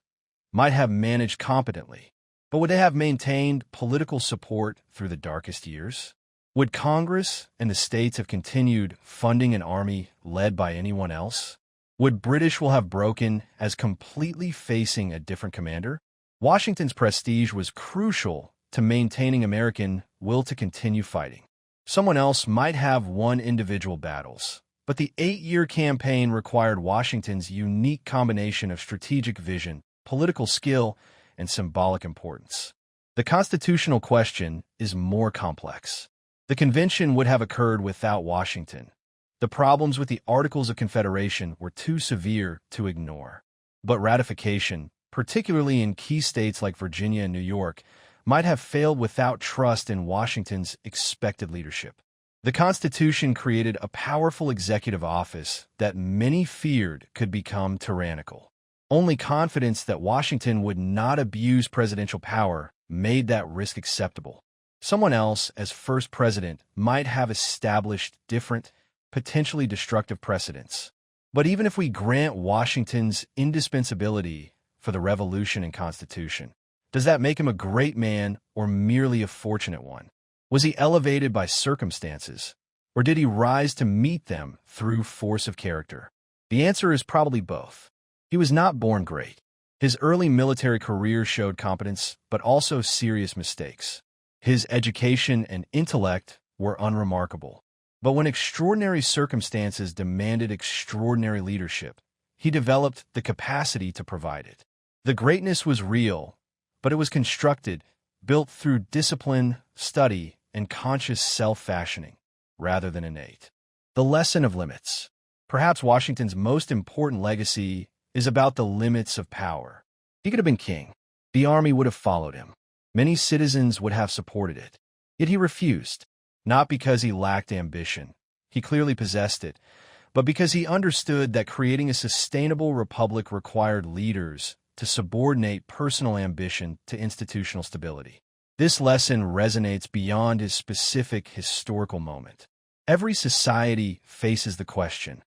might have managed competently, but would they have maintained political support through the darkest years? Would Congress and the states have continued funding an army led by anyone else? Would British will have broken as completely facing a different commander? Washington's prestige was crucial to maintaining American will to continue fighting. Someone else might have won individual battles, but the 8-year campaign required Washington's unique combination of strategic vision, political skill, and symbolic importance. The constitutional question is more complex. The convention would have occurred without Washington. The problems with the Articles of Confederation were too severe to ignore. But ratification, particularly in key states like Virginia and New York, might have failed without trust in Washington's expected leadership. The Constitution created a powerful executive office that many feared could become tyrannical. Only confidence that Washington would not abuse presidential power made that risk acceptable. Someone else, as first president, might have established different, potentially destructive precedents. But even if we grant Washington's indispensability for the Revolution and Constitution, does that make him a great man or merely a fortunate one? Was he elevated by circumstances, or did he rise to meet them through force of character? The answer is probably both. He was not born great. His early military career showed competence, but also serious mistakes. His education and intellect were unremarkable. But when extraordinary circumstances demanded extraordinary leadership, he developed the capacity to provide it. The greatness was real, but it was constructed, built through discipline, study, and conscious self-fashioning, rather than innate. The lesson of limits. Perhaps Washington's most important legacy is about the limits of power. He could have been king. The army would have followed him. Many citizens would have supported it. Yet he refused, not because he lacked ambition. He clearly possessed it, but because he understood that creating a sustainable republic required leaders to subordinate personal ambition to institutional stability. This lesson resonates beyond his specific historical moment. Every society faces the question,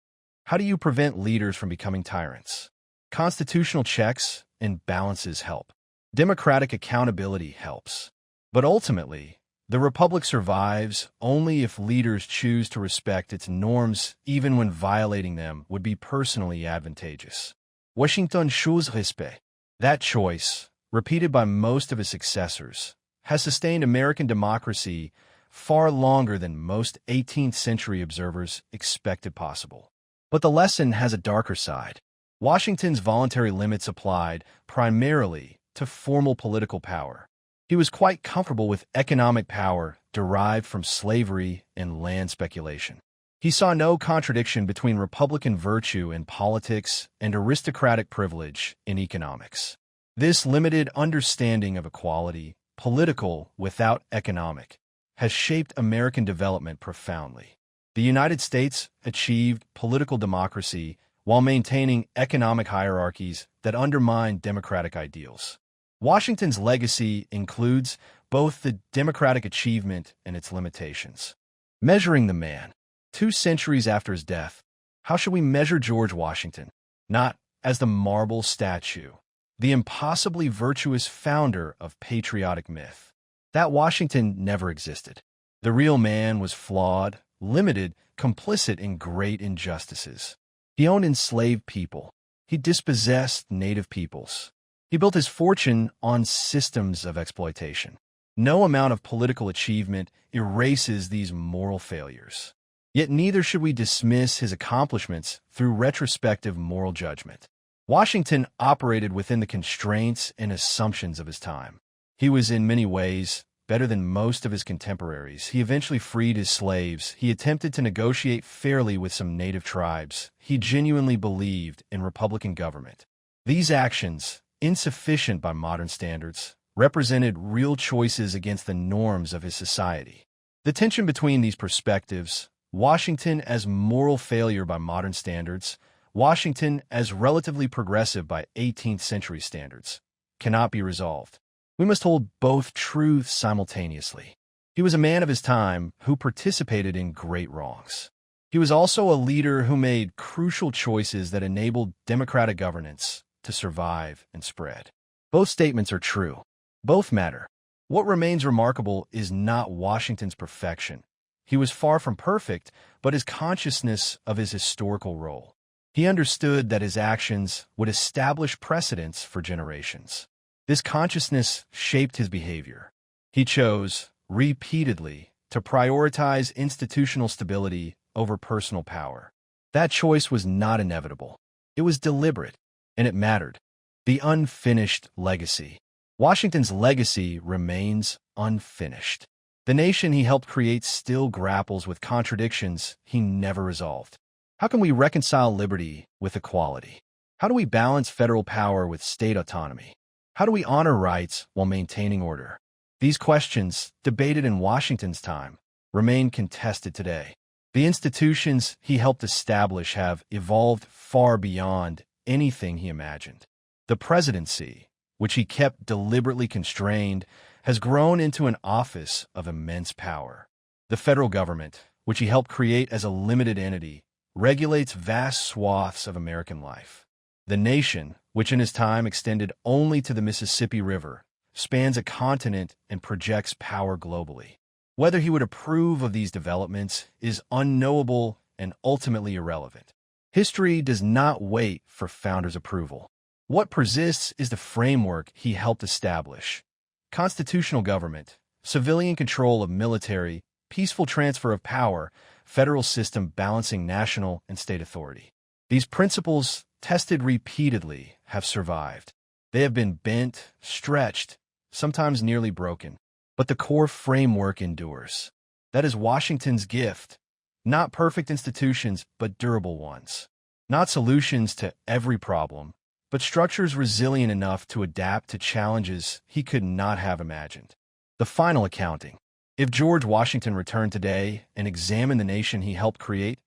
how do you prevent leaders from becoming tyrants? Constitutional checks and balances help. Democratic accountability helps. But ultimately, the republic survives only if leaders choose to respect its norms even when violating them would be personally advantageous. Washington chose respect. That choice, repeated by most of his successors, has sustained American democracy far longer than most 18th century observers expected possible. But the lesson has a darker side. Washington's voluntary limits applied primarily to formal political power. He was quite comfortable with economic power derived from slavery and land speculation. He saw no contradiction between republican virtue in politics and aristocratic privilege in economics. This limited understanding of equality, political without economic, has shaped American development profoundly. The United States achieved political democracy while maintaining economic hierarchies that undermine democratic ideals. Washington's legacy includes both the democratic achievement and its limitations. Measuring the man. 2 centuries after his death, how should we measure George Washington? Not as the marble statue, the impossibly virtuous founder of patriotic myth. That Washington never existed. The real man was flawed, limited, complicit in great injustices. He owned enslaved people. He dispossessed native peoples. He built his fortune on systems of exploitation. No amount of political achievement erases these moral failures. Yet neither should we dismiss his accomplishments through retrospective moral judgment. Washington operated within the constraints and assumptions of his time. He was in many ways better than most of his contemporaries. He eventually freed his slaves. He attempted to negotiate fairly with some native tribes. He genuinely believed in republican government. These actions, insufficient by modern standards, represented real choices against the norms of his society. The tension between these perspectives, Washington as moral failure by modern standards, Washington as relatively progressive by 18th century standards, cannot be resolved. We must hold both truths simultaneously. He was a man of his time who participated in great wrongs. He was also a leader who made crucial choices that enabled democratic governance to survive and spread. Both statements are true. Both matter. What remains remarkable is not Washington's perfection. He was far from perfect, but his consciousness of his historical role. He understood that his actions would establish precedents for generations. This consciousness shaped his behavior. He chose, repeatedly, to prioritize institutional stability over personal power. That choice was not inevitable. It was deliberate, and it mattered. The unfinished legacy. Washington's legacy remains unfinished. The nation he helped create still grapples with contradictions he never resolved. How can we reconcile liberty with equality? How do we balance federal power with state autonomy? How do we honor rights while maintaining order? These questions, debated in Washington's time, remain contested today. The institutions he helped establish have evolved far beyond anything he imagined. The presidency, which he kept deliberately constrained, has grown into an office of immense power. The federal government, which he helped create as a limited entity, regulates vast swaths of American life. The nation, which in his time extended only to the Mississippi River, spans a continent and projects power globally. Whether he would approve of these developments is unknowable and ultimately irrelevant. History does not wait for founders' approval. What persists is the framework he helped establish: constitutional government, civilian control of military, peaceful transfer of power, federal system balancing national and state authority. These principles, tested repeatedly, have survived. They have been bent, stretched, sometimes nearly broken, but the core framework endures. That is Washington's gift. Not perfect institutions, but durable ones. Not solutions to every problem, but structures resilient enough to adapt to challenges he could not have imagined. The final accounting. If George Washington returned today and examined the nation he helped create,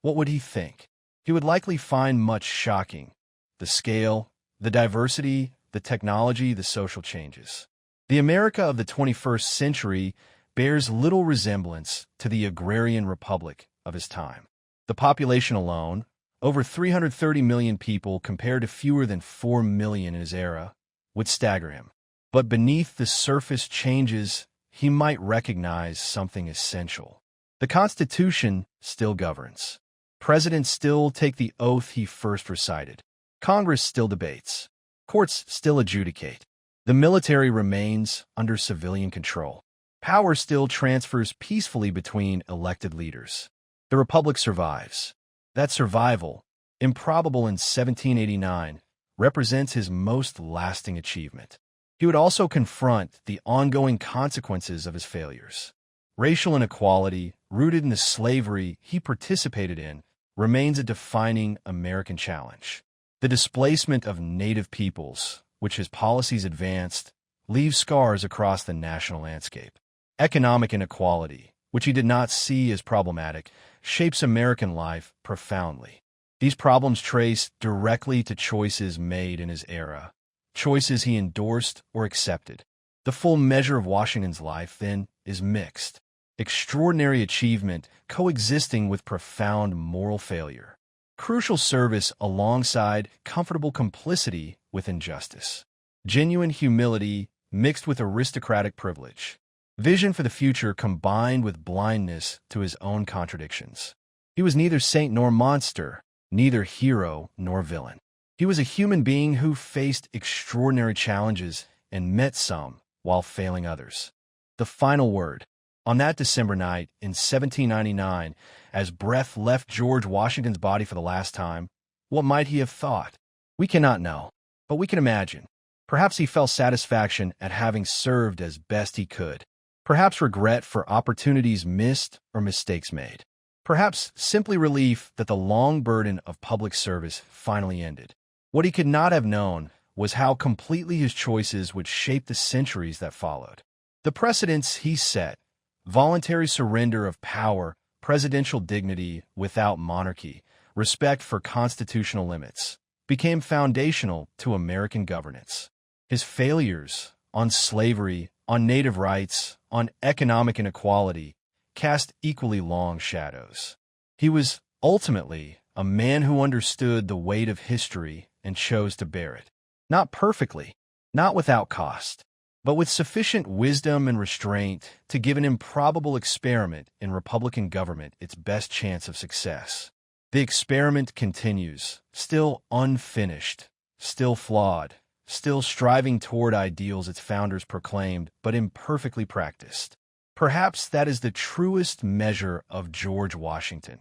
what would he think? He would likely find much shocking. The scale, the diversity, the technology, the social changes. The America of the 21st century bears little resemblance to the agrarian republic of his time. The population alone, over 330 million people compared to fewer than 4 million in his era, would stagger him. But beneath the surface changes, he might recognize something essential. The Constitution still governs. Presidents still take the oath he first recited. Congress still debates. Courts still adjudicate. The military remains under civilian control. Power still transfers peacefully between elected leaders. The Republic survives. That survival, improbable in 1789, represents his most lasting achievement. He would also confront the ongoing consequences of his failures. Racial inequality, rooted in the slavery he participated in, remains a defining American challenge. The displacement of native peoples, which his policies advanced, leaves scars across the national landscape. Economic inequality, which he did not see as problematic, shapes American life profoundly. These problems trace directly to choices made in his era, choices he endorsed or accepted. The full measure of Washington's life, then, is mixed. Extraordinary achievement coexisting with profound moral failure. Crucial service alongside comfortable complicity with injustice. Genuine humility mixed with aristocratic privilege. Vision for the future combined with blindness to his own contradictions. He was neither saint nor monster, neither hero nor villain. He was a human being who faced extraordinary challenges and met some while failing others. The final word. On that December night in 1799, as breath left George Washington's body for the last time, what might he have thought? We cannot know, but we can imagine. Perhaps he felt satisfaction at having served as best he could. Perhaps regret for opportunities missed or mistakes made. Perhaps simply relief that the long burden of public service finally ended. What he could not have known was how completely his choices would shape the centuries that followed. The precedents he set, voluntary surrender of power, presidential dignity without monarchy, respect for constitutional limits, became foundational to American governance. His failures on slavery, on native rights, on economic inequality, cast equally long shadows. He was ultimately a man who understood the weight of history and chose to bear it. Not perfectly, not without cost, but with sufficient wisdom and restraint to give an improbable experiment in Republican government its best chance of success. The experiment continues, still unfinished, still flawed, still striving toward ideals its founders proclaimed, but imperfectly practiced. Perhaps that is the truest measure of George Washington.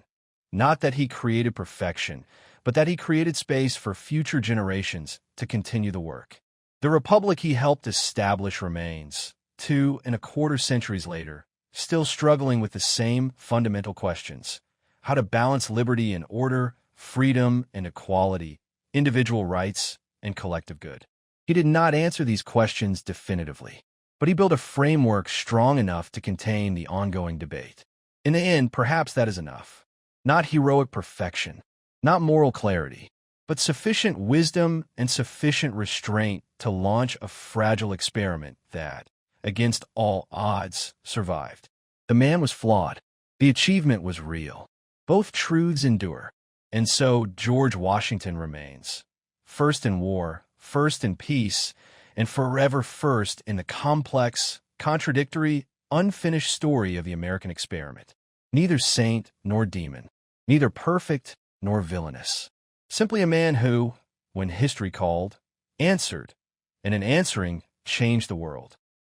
Not that he created perfection, but that he created space for future generations to continue the work. The republic he helped establish remains, 2.25 centuries later, still struggling with the same fundamental questions: how to balance liberty and order, freedom and equality, individual rights and collective good. He did not answer these questions definitively, but he built a framework strong enough to contain the ongoing debate. In the end, perhaps that is enough. Not heroic perfection, not moral clarity, but sufficient wisdom and sufficient restraint to launch a fragile experiment that, against all odds, survived. The man was flawed. The achievement was real. Both truths endure. And so George Washington remains. First in war, first in peace, and forever first in the complex, contradictory, unfinished story of the American experiment. Neither saint nor demon, neither perfect nor villainous. Simply a man who, when history called, answered, and in answering, changed the world.